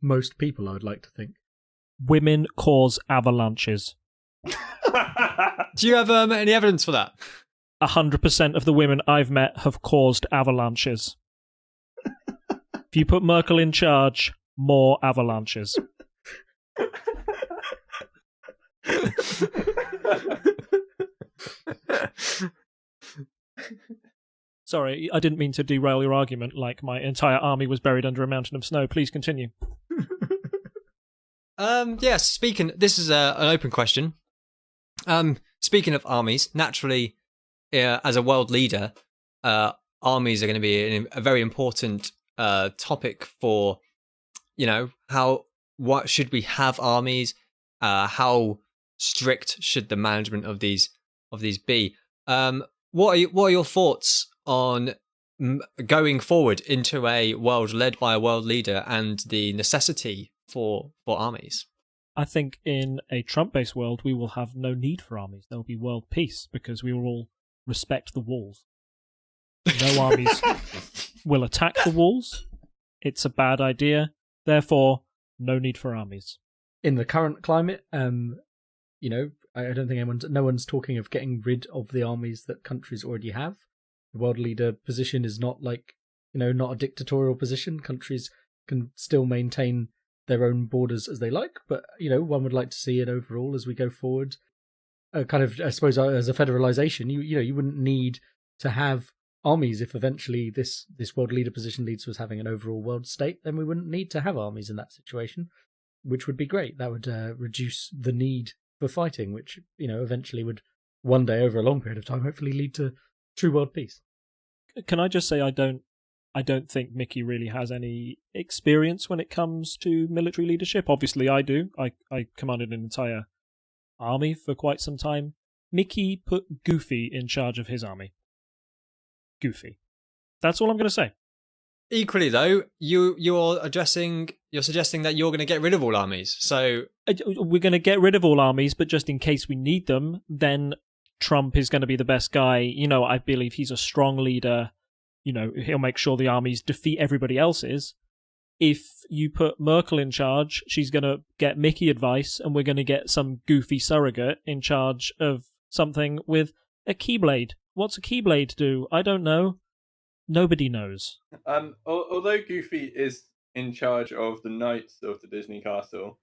most people, I would like to think. Women cause avalanches. Do you have any evidence for that? 100% of the women I've met have caused avalanches. If you put Merkel in charge, more avalanches. Sorry, I didn't mean to derail your argument like my entire army was buried under a mountain of snow. Please continue. This is an open question. Speaking of armies, naturally, as a world leader, armies are going to be a very important topic for, what should we have armies? How strict should the management of these be? What are your thoughts on going forward into a world led by a world leader and the necessity for armies? I think in a Trump-based world, we will have no need for armies. There will be world peace because we will all respect the walls. No armies will attack the walls. It's a bad idea. Therefore, no need for armies. In the current climate, I don't think no one's talking of getting rid of the armies that countries already have. The world leader position is not not a dictatorial position. Countries can still maintain their own borders as they like, but one would like to see it overall as we go forward. Kind of, I suppose, as a federalization, you wouldn't need to have armies if eventually this world leader position leads to us having an overall world state. Then we wouldn't need to have armies in that situation, which would be great. That would reduce the need for fighting, which eventually would one day, over a long period of time, hopefully lead to true world peace. Can I just say I don't think Mickey really has any experience when it comes to military leadership. Obviously, I do. I commanded an entire army for quite some time. Mickey put Goofy in charge of his army. Goofy. That's all I'm going to say. Equally, though, you're suggesting that you're going to get rid of all armies. So we're going to get rid of all armies, but just in case we need them, then Trump is going to be the best guy. I believe he's a strong leader. He'll make sure the armies defeat everybody else's. If you put Merkel in charge, she's going to get Mickey advice, and we're going to get some goofy surrogate in charge of something with a Keyblade. What's a Keyblade do? I don't know. Nobody knows. Although Goofy is in charge of the Knights of the Disney Castle,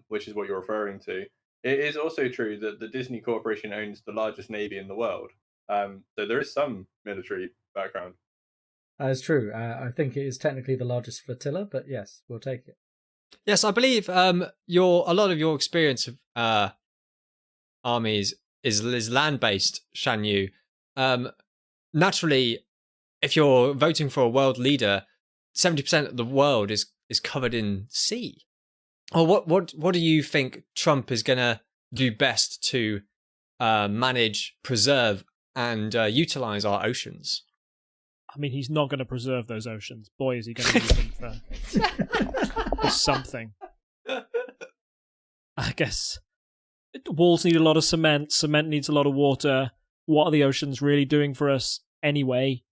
which is what you're referring to, it is also true that the Disney Corporation owns the largest navy in the world. So there is some military background. It's true. I think it is technically the largest flotilla, but yes, we'll take it. Yes, I believe a lot of your experience of armies is land-based, Shan Yu. Naturally, if you're voting for a world leader, 70% of the world is covered in sea. Or what do you think Trump is going to do best to manage, preserve, and utilize our oceans? I mean, he's not going to preserve those oceans. Boy, is he going to use them for something. I guess walls need a lot of cement. Cement needs a lot of water. What are the oceans really doing for us anyway?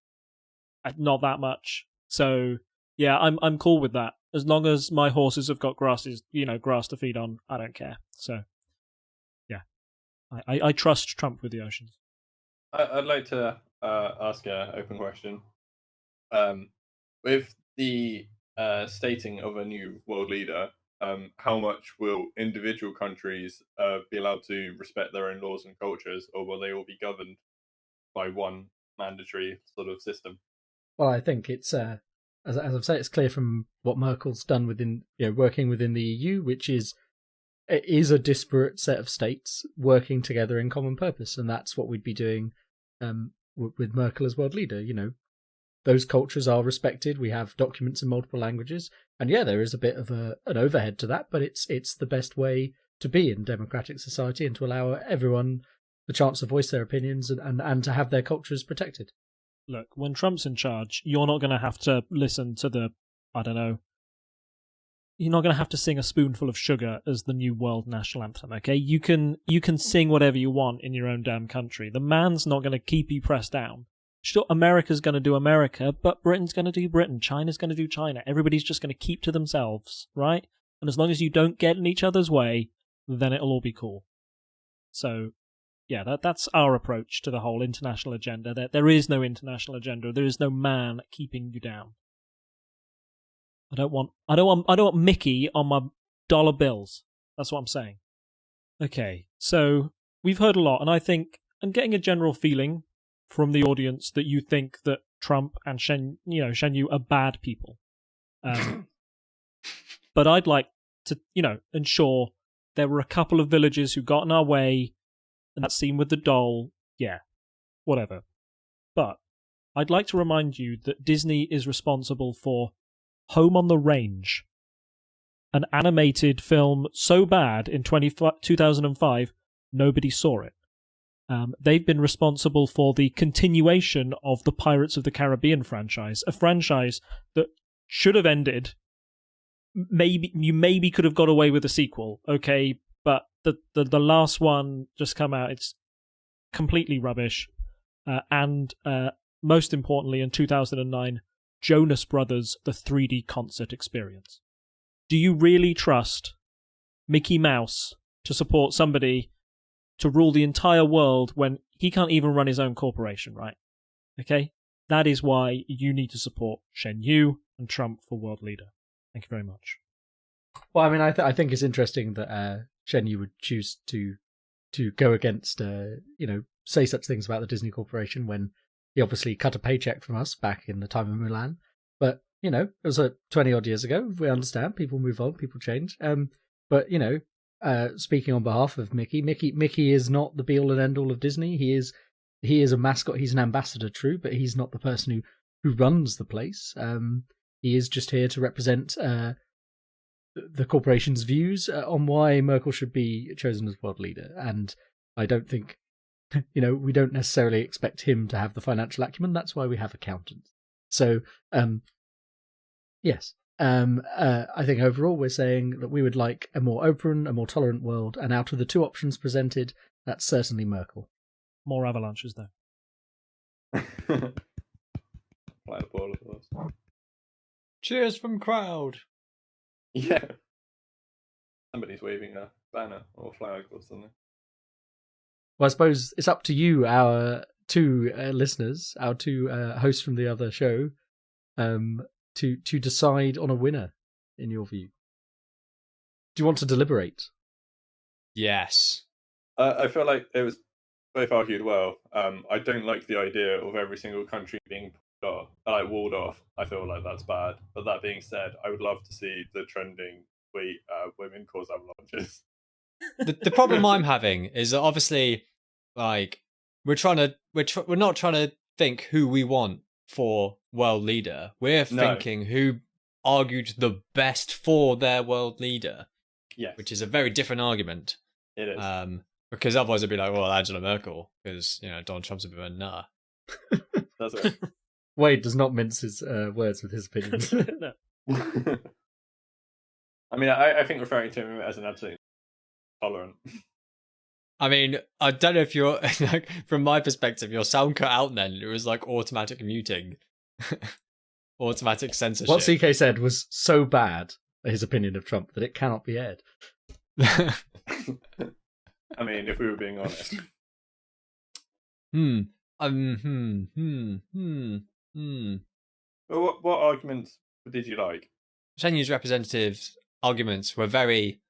Not that much. So yeah, I'm cool with that. As long as my horses have got grass to feed on, I don't care. So yeah, I trust Trump with the oceans. I'd like to ask an open question. With the stating of a new world leader, how much will individual countries be allowed to respect their own laws and cultures, or will they all be governed by one mandatory sort of system? Well, I think it's as I've said, it's clear from what Merkel's done within working within the EU, which is it is a disparate set of states working together in common purpose, and that's what we'd be doing with Merkel as world leader. Those cultures are respected. We have documents in multiple languages, and yeah, there is a bit of an overhead to that, but it's the best way to be in democratic society and to allow everyone the chance to voice their opinions and to have their cultures protected. Look, when Trump's in charge, you're not going to have to listen to you're not going to have to sing A Spoonful of Sugar as the new world national anthem, okay? You can sing whatever you want in your own damn country. The man's not going to keep you pressed down. Sure, America's going to do America, but Britain's going to do Britain. China's going to do China. Everybody's just going to keep to themselves, right? And as long as you don't get in each other's way, then it'll all be cool. So, yeah, that's our approach to the whole international agenda. There is no international agenda. There is no man keeping you down. I don't want Mickey on my dollar bills. That's what I'm saying. Okay, so we've heard a lot, and I think I'm getting a general feeling from the audience that you think that Trump and Shan Yu are bad people. But I'd like to, ensure there were a couple of villagers who got in our way, and that scene with the doll, yeah, whatever. But I'd like to remind you that Disney is responsible for Home on the Range, an animated film so bad in 2005 nobody saw it. They've been responsible for the continuation of the Pirates of the Caribbean franchise, a franchise that should have ended. Maybe could have got away with a sequel, okay, but the last one just come out. It's completely rubbish. And most importantly, in 2009, Jonas Brothers, the 3D concert experience. Do you really trust Mickey Mouse to support somebody to rule the entire world when he can't even run his own corporation, right? Okay? That is why you need to support Shan Yu and Trump for world leader. Thank you very much. Well, I mean, I think it's interesting that Shan Yu would choose to go against, say such things about the Disney Corporation when he obviously cut a paycheck from us back in the time of Mulan. But, it was 20-odd years ago. We understand. People move on. People change. But, speaking on behalf of Mickey is not the be-all and end-all of Disney. He is a mascot. He's an ambassador, true, but he's not the person who runs the place. He is just here to represent the corporation's views on why Merkel should be chosen as world leader. And I don't think, we don't necessarily expect him to have the financial acumen. That's why we have accountants. So, yes. I think overall we're saying that we would like a more open, a more tolerant world, and out of the two options presented, that's certainly Merkel. More avalanches, though. Play the ball, of course. Cheers from crowd. Yeah. Somebody's waving a banner or flag or something. Well, I suppose it's up to you, our two listeners, our two hosts from the other show, to decide on a winner, in your view. Do you want to deliberate? Yes. I feel like it was both argued well. I don't like the idea of every single country being walled off. I feel like that's bad. But that being said, I would love to see the trending tweet women cause avalanches. The problem I'm having is that obviously, like, we're not trying to think who we want for world leader. We're thinking who argued the best for their world leader. Yes. Which is a very different argument. It is. Because otherwise it'd be like, well, Angela Merkel, because Donald Trump's a bit of a nut. That's it. Wade does not mince his words with his opinions. No. I mean, I think referring to him as an absolute tolerant. I mean, I don't know if you're like, from my perspective, your sound cut out. Then it was like automatic muting, automatic censorship. What CK said was so bad, his opinion of Trump, that it cannot be aired. I mean, if we were being honest. Well, what arguments did you like? Shan Yu's representatives' arguments were very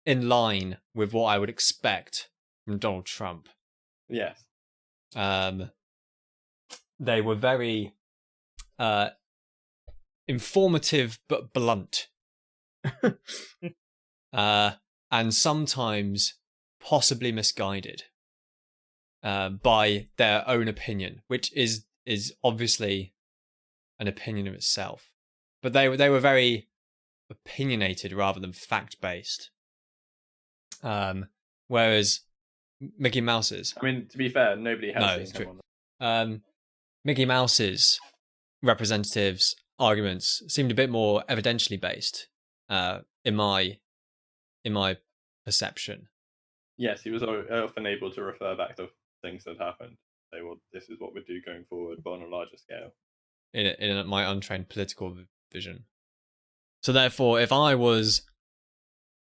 in line with what I would expect from Donald Trump. Yes. They were very informative but blunt. And sometimes possibly misguided by their own opinion, which is obviously an opinion of itself. But they were very opinionated rather than fact-based. Whereas Mickey Mouse's... I mean, to be fair, nobody has seen him on Mickey Mouse's representatives' arguments seemed a bit more evidentially based, in my perception. Yes, he was often able to refer back to things that happened. Say, well, this is what we'd do going forward, but on a larger scale. In my untrained political vision. So therefore, if I was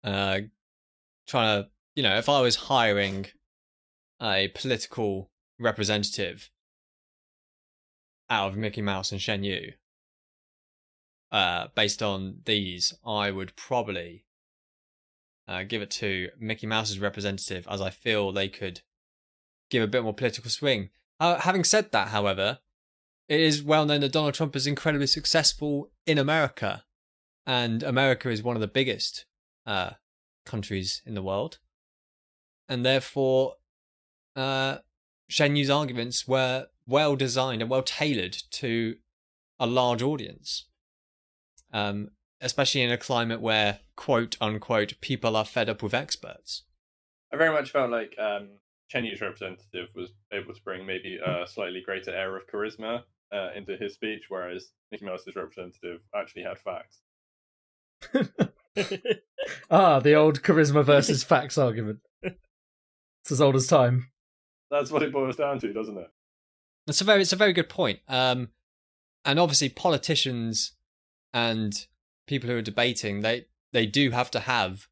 if I was hiring a political representative out of Mickey Mouse and Shan Yu, based on these, I would probably give it to Mickey Mouse's representative, as I feel they could give a bit more political swing. Having said that, however, it is well known that Donald Trump is incredibly successful in America, and America is one of the biggest countries in the world, and therefore Shan Yu's arguments were well designed and well tailored to a large audience, especially in a climate where, quote unquote, people are fed up with experts. I very much felt like Shan Yu's representative was able to bring maybe a slightly greater air of charisma into his speech, whereas Mickey Mouse's representative actually had facts. The old charisma versus facts argument. It's as old as time. That's what it boils down to, doesn't it? It's a very good point. And obviously politicians and people who are debating, they do have to have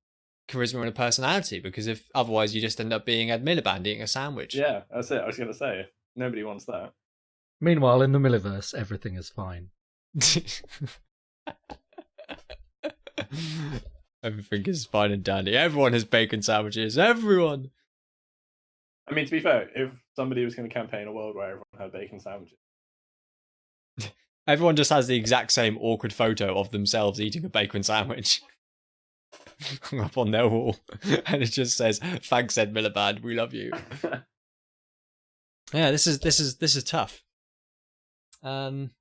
charisma and a personality, because if otherwise you just end up being Ed Miliband eating a sandwich. Yeah, that's it. I was going to say, nobody wants that. Meanwhile, in the Milliverse, everything is fine. Everything is fine and dandy. Everyone has bacon sandwiches. Everyone. I mean, to be fair, if somebody was going to campaign a world where everyone had bacon sandwiches. Everyone just has the exact same awkward photo of themselves eating a bacon sandwich hung up on their wall, and it just says, "Thanks, Ed Miliband, we love you." Yeah, this is tough. And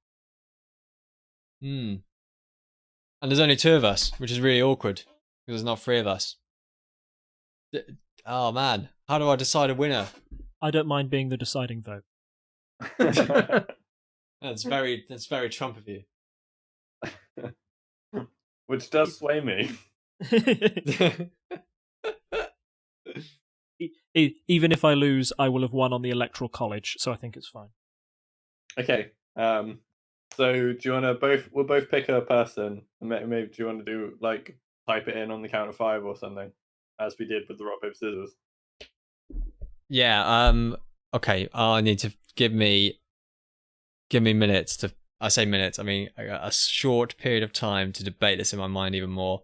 there's only two of us, which is really awkward because there's not three of us. Oh man, how do I decide a winner? I don't mind being the deciding vote. That's very Trump of you. Which does sway me. Even if I lose, I will have won on the Electoral College, so I think it's fine. Okay. So do you want to we'll both pick a person, and maybe do you want to do, like, type it in on the count of 5 or something, as we did with the rock, paper, scissors? Yeah, Okay, I need to give me minutes to. I say minutes. I mean a short period of time to debate this in my mind even more.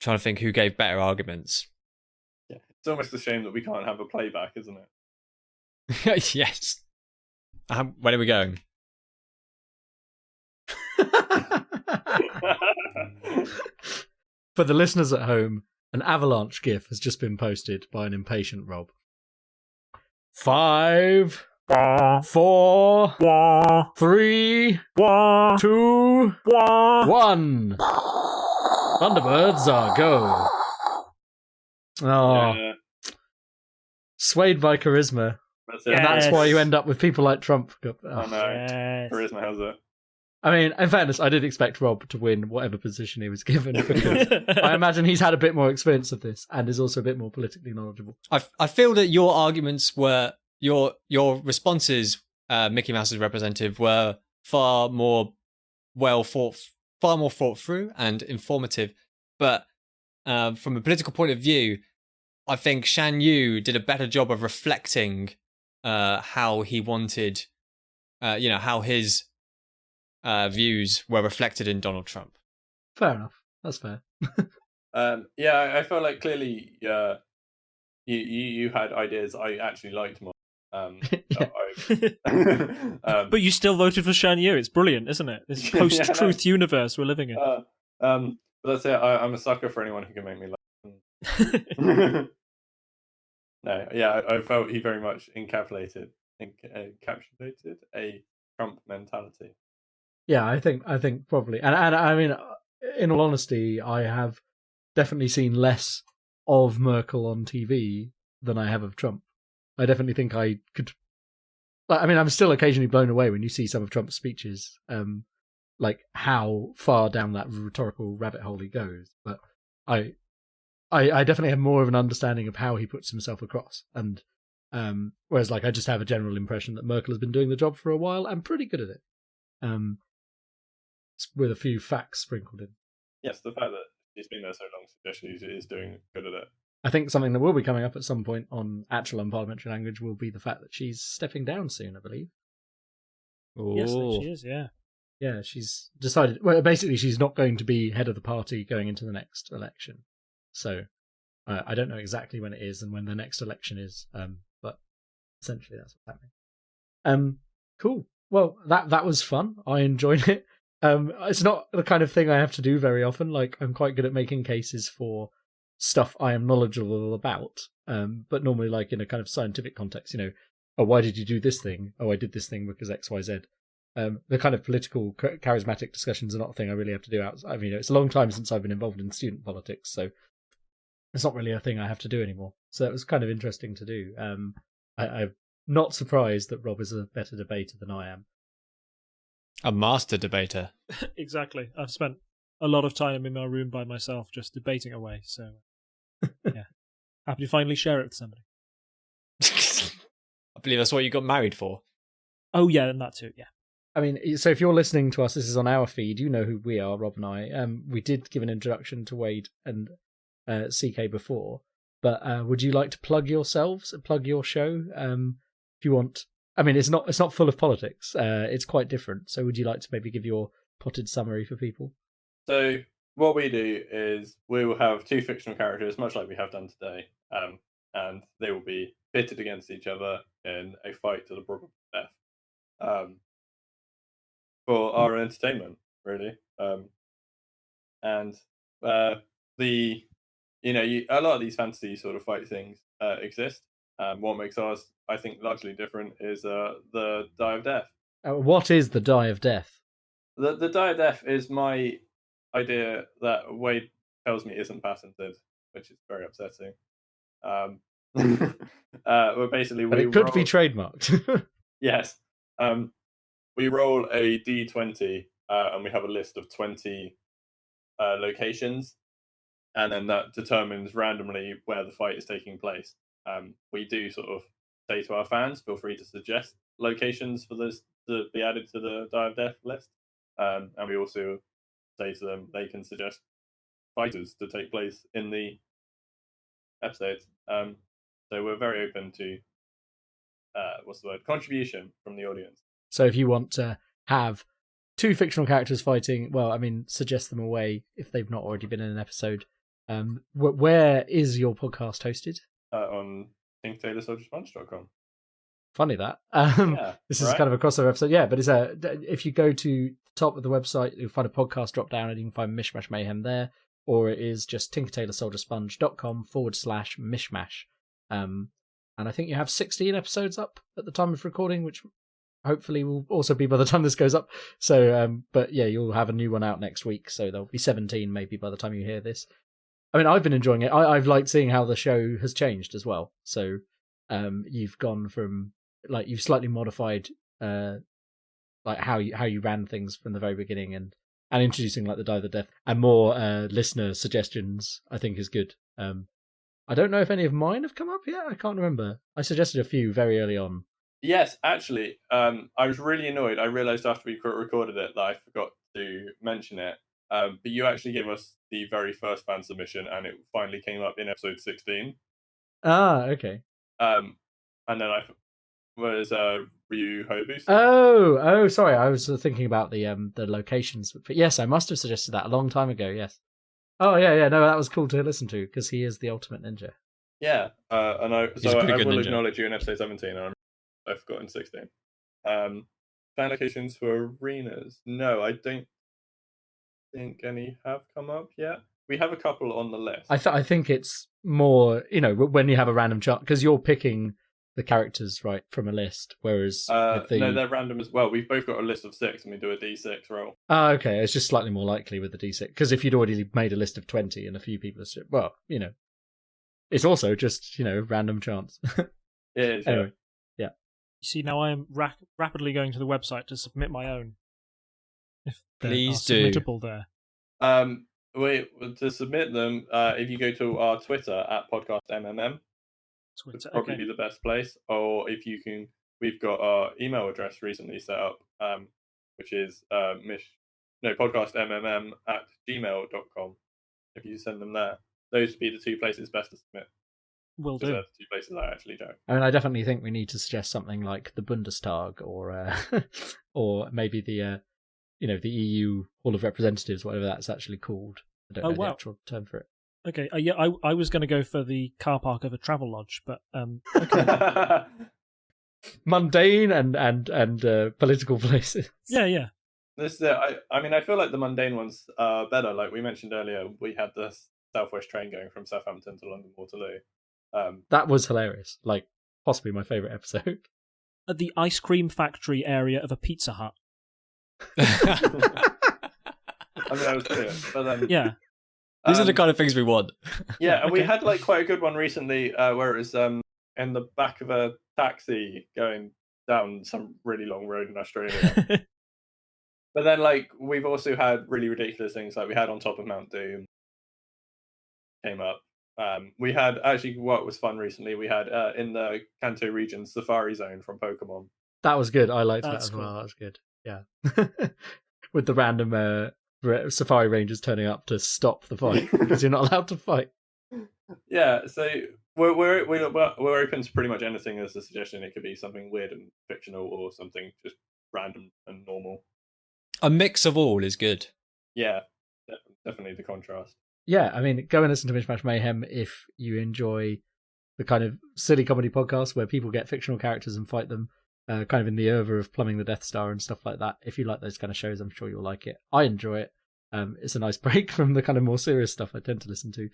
Trying to think who gave better arguments. Yeah, it's almost a shame that we can't have a playback, isn't it? Yes. When are we going? For the listeners at home, an avalanche GIF has just been posted by an impatient Rob. 5, 4, 3, 2, 1. Thunderbirds are go. Oh, Yeah, swayed by charisma. that's it. And that's Yes. why you end up with people like Trump. I Oh. know. Yes. Charisma has it. I mean, in fairness, I did expect Rob to win whatever position he was given, because I imagine he's had a bit more experience of this and is also a bit more politically knowledgeable. I feel that your arguments were your responses, Mickey Mouse's representative, were far more thought through and informative. But from a political point of view, I think Shan Yu did a better job of reflecting how he wanted, how his views were reflected in Donald Trump. Fair enough. That's fair. Yeah, I felt like clearly you had ideas I actually liked more. Yeah. But you still voted for Shan Yu. It's brilliant, isn't it? This Yeah, post-truth universe we're living in. but that's it. I'm a sucker for anyone who can make me laugh. No, yeah, I felt he very much encapsulated a Trump mentality. Yeah, I think probably, and I mean, in all honesty, I have definitely seen less of Merkel on TV than I have of Trump. I definitely think I could. I mean, I'm still occasionally blown away when you see some of Trump's speeches, like how far down that rhetorical rabbit hole he goes. But I definitely have more of an understanding of how he puts himself across, and whereas like I just have a general impression that Merkel has been doing the job for a while and pretty good at it. With a few facts sprinkled in. Yes, the fact that he's been there so long suggests he is doing good at it. I think something that will be coming up at some point on actual unparliamentary language will be the fact that she's stepping down soon, I believe. Yes, she is, yeah. Yeah, she's decided. Well, basically, she's not going to be head of the party going into the next election. So I don't know exactly when it is and when the next election is, but essentially that's what's happening. Cool. Well, that was fun. I enjoyed it. It's not the kind of thing I have to do very often. Like, I'm quite good at making cases for stuff I am knowledgeable about, but normally like in a kind of scientific context, oh, why did you do this thing? Oh, I did this thing because X, Y, Z. The kind of political charismatic discussions are not a thing I really have to do out. I mean, it's a long time since I've been involved in student politics, so it's not really a thing I have to do anymore. So it was kind of interesting to do. I'm not surprised that Rob is a better debater than I am. A master debater. Exactly. I've spent a lot of time in my room by myself just debating away, so yeah. Happy to finally share it with somebody. I believe that's what you got married for. Oh yeah, and that too, yeah. I mean, so if you're listening to us, this is on our feed, you know who we are, Rob and I. We did give an introduction to Wade and CK before, but would you like to plug yourselves, plug your show? If you want. I mean, it's not full of politics. It's quite different. So would you like to maybe give your potted summary for people? So what we do is we will have two fictional characters, much like we have done today, and they will be pitted against each other in a fight to the probable death, for our entertainment, really. And a lot of these fantasy sort of fight things exist. What makes ours, I think, largely different is the Die of Death. What is the Die of Death? The Die of Death is my idea that Wade tells me isn't patented, which is very upsetting. Well, basically, But it could be trademarked. Yes. We roll a d20, and we have a list of 20 locations, and then that determines randomly where the fight is taking place. We do sort of say to our fans, feel free to suggest locations for this to be added to the Die of Death list. And we also say to them they can suggest fighters to take place in the episodes. So we're very open to contribution from the audience. So if you want to have 2 fictional characters fighting, well, I mean, suggest them away if they've not already been in an episode. Where is your podcast hosted? On TinkTaylorSoldierSponge.com. Funny that. This is right? kind of a crossover episode. Yeah, but if you go to the top of the website, you'll find a podcast drop down and you can find Mish Mash Mayhem there, or it is just TinkerTaylorSoldierSponge.com/mishmash. And I think you have 16 episodes up at the time of recording, which hopefully will also be by the time this goes up. So, but yeah, you'll have a new one out next week, so there'll be 17 maybe by the time you hear this. I mean, I've been enjoying it. I've liked seeing how the show has changed as well. So, you've gone from you've slightly modified how you ran things from the very beginning, and introducing the Die of the Death and more listener suggestions. I think is good. I don't know if any of mine have come up yet. I can't remember. I suggested a few very early on. Yes, actually, I was really annoyed. I realised after we recorded it that I forgot to mention it. But you actually gave us the very first fan submission, and it finally came up in episode 16. Ah, okay. And then I was Ryu Hobu. Oh, sorry. I was thinking about the locations. But yes, I must have suggested that a long time ago. Yes. Oh yeah. No, that was cool to listen to because he is the ultimate ninja. Yeah, and I will ninja. acknowledge you in episode 17. And I've forgotten 16. Fan locations for arenas? No, I don't think any have come up yet. We have a couple on the list. I think it's more, when you have a random chart, because you're picking the characters right from a list, whereas no, they're random as well. We've both got a list of 6, and we do a d6 roll. Okay, it's just slightly more likely with the d6, because if you'd already made a list of 20 and a few people, it's also just random chance. It is. Anyway, yeah. You see, now I am rapidly going to the website to submit my own. If Please do. Submittable there. To submit them, if you go to our Twitter at podcastmmm, would probably be the best place. Or if you can, we've got our email address recently set up, which is podcastmmm@gmail.com. If you send them there, those would be the 2 places best to submit. Will do. They're the 2 places I actually don't. I mean, I definitely think we need to suggest something like the Bundestag or or maybe the the EU Hall of Representatives, whatever that's actually called. I don't know the actual term for it. Okay, I was going to go for the car park of a travel lodge, but okay. Mundane and political places. Yeah. This I feel like the mundane ones are better. Like we mentioned earlier, we had the Southwest train going from Southampton to London Waterloo. That was hilarious. Possibly my favourite episode. At the ice cream factory area of a Pizza Hut. That was clear. But yeah. These are the kind of things we want. Yeah, and we had quite a good one recently where it was in the back of a taxi going down some really long road in Australia. But then we've also had really ridiculous things we had on top of Mount Doom came up. We had actually what was fun recently. We had in the Kanto region Safari Zone from Pokemon. That was good. I liked that as cool. well. That was good. Yeah, with the random safari rangers turning up to stop the fight because you're not allowed to fight. Yeah, so we're open to pretty much anything as a suggestion. It could be something weird and fictional, or something just random and normal. A mix of all is good. Yeah, definitely the contrast. Yeah, I mean, go and listen to Mish Mash Mayhem if you enjoy the kind of silly comedy podcast where people get fictional characters and fight them, kind of in the oeuvre of plumbing the Death Star and stuff like that. If you like those kind of shows, I'm sure you'll like it. I enjoy it. It's a nice break from the kind of more serious stuff I tend to listen to.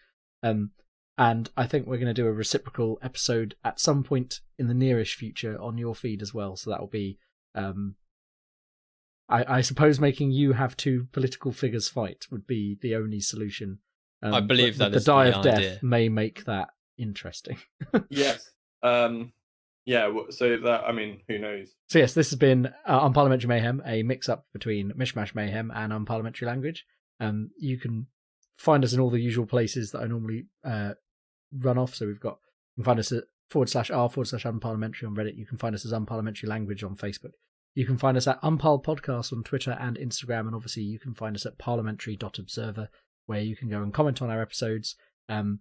And I think we're going to do a reciprocal episode at some point in the nearish future on your feed as well. So that will be, I suppose, making you have 2 political figures fight would be the only solution. I believe that the is Die the of idea. Death may make that interesting. Yes. Yeah, so that, who knows? So yes, this has been Unparliamentary Mayhem, a mix-up between Mish Mash Mayhem and Unparliamentary Language. You can find us in all the usual places that I normally run off. So you can find us at /r/unparliamentary on Reddit. You can find us as Unparliamentary Language on Facebook. You can find us at Unparl Podcast on Twitter and Instagram. And obviously you can find us at parliamentary.observer, where you can go and comment on our episodes. And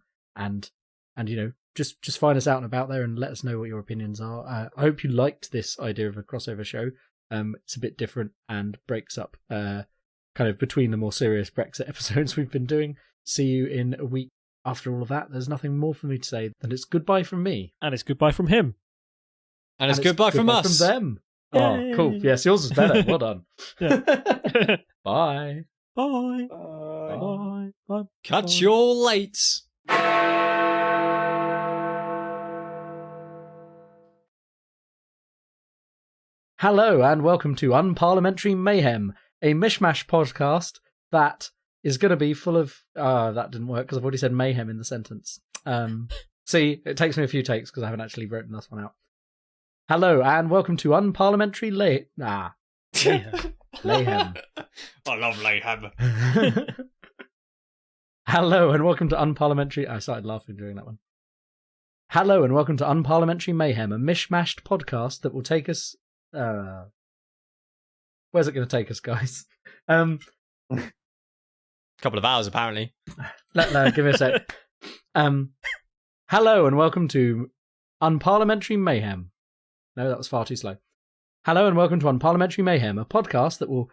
and just find us out and about there and let us know what your opinions are. I hope you liked this idea of a crossover show. It's a bit different and breaks up kind of between the more serious Brexit episodes we've been doing. See you in a week. After all of that, there's nothing more for me to say than it's goodbye from me. And it's goodbye from him. And it's goodbye from us. From them. Yay. Oh, cool. Yes, yours was better. Well done. Yeah. Bye. Bye. Bye. Bye. Bye. Cut your lates. Hello and welcome to Unparliamentary Mayhem, a mishmash podcast that is going to be full of... that didn't work because I've already said mayhem in the sentence. See, it takes me a few takes because I haven't actually written this one out. Hello and welcome to Unparliamentary Mayhem. Mayhem. I love mayhem. Hello and welcome to Unparliamentary... I started laughing during that one. Hello and welcome to Unparliamentary Mayhem, a mishmashed podcast that will take us... where's it going to take us, guys? Couple of hours, apparently. No, give me a sec. Hello and welcome to Unparliamentary Mayhem. No, that was far too slow. Hello and welcome to Unparliamentary Mayhem, a podcast that will...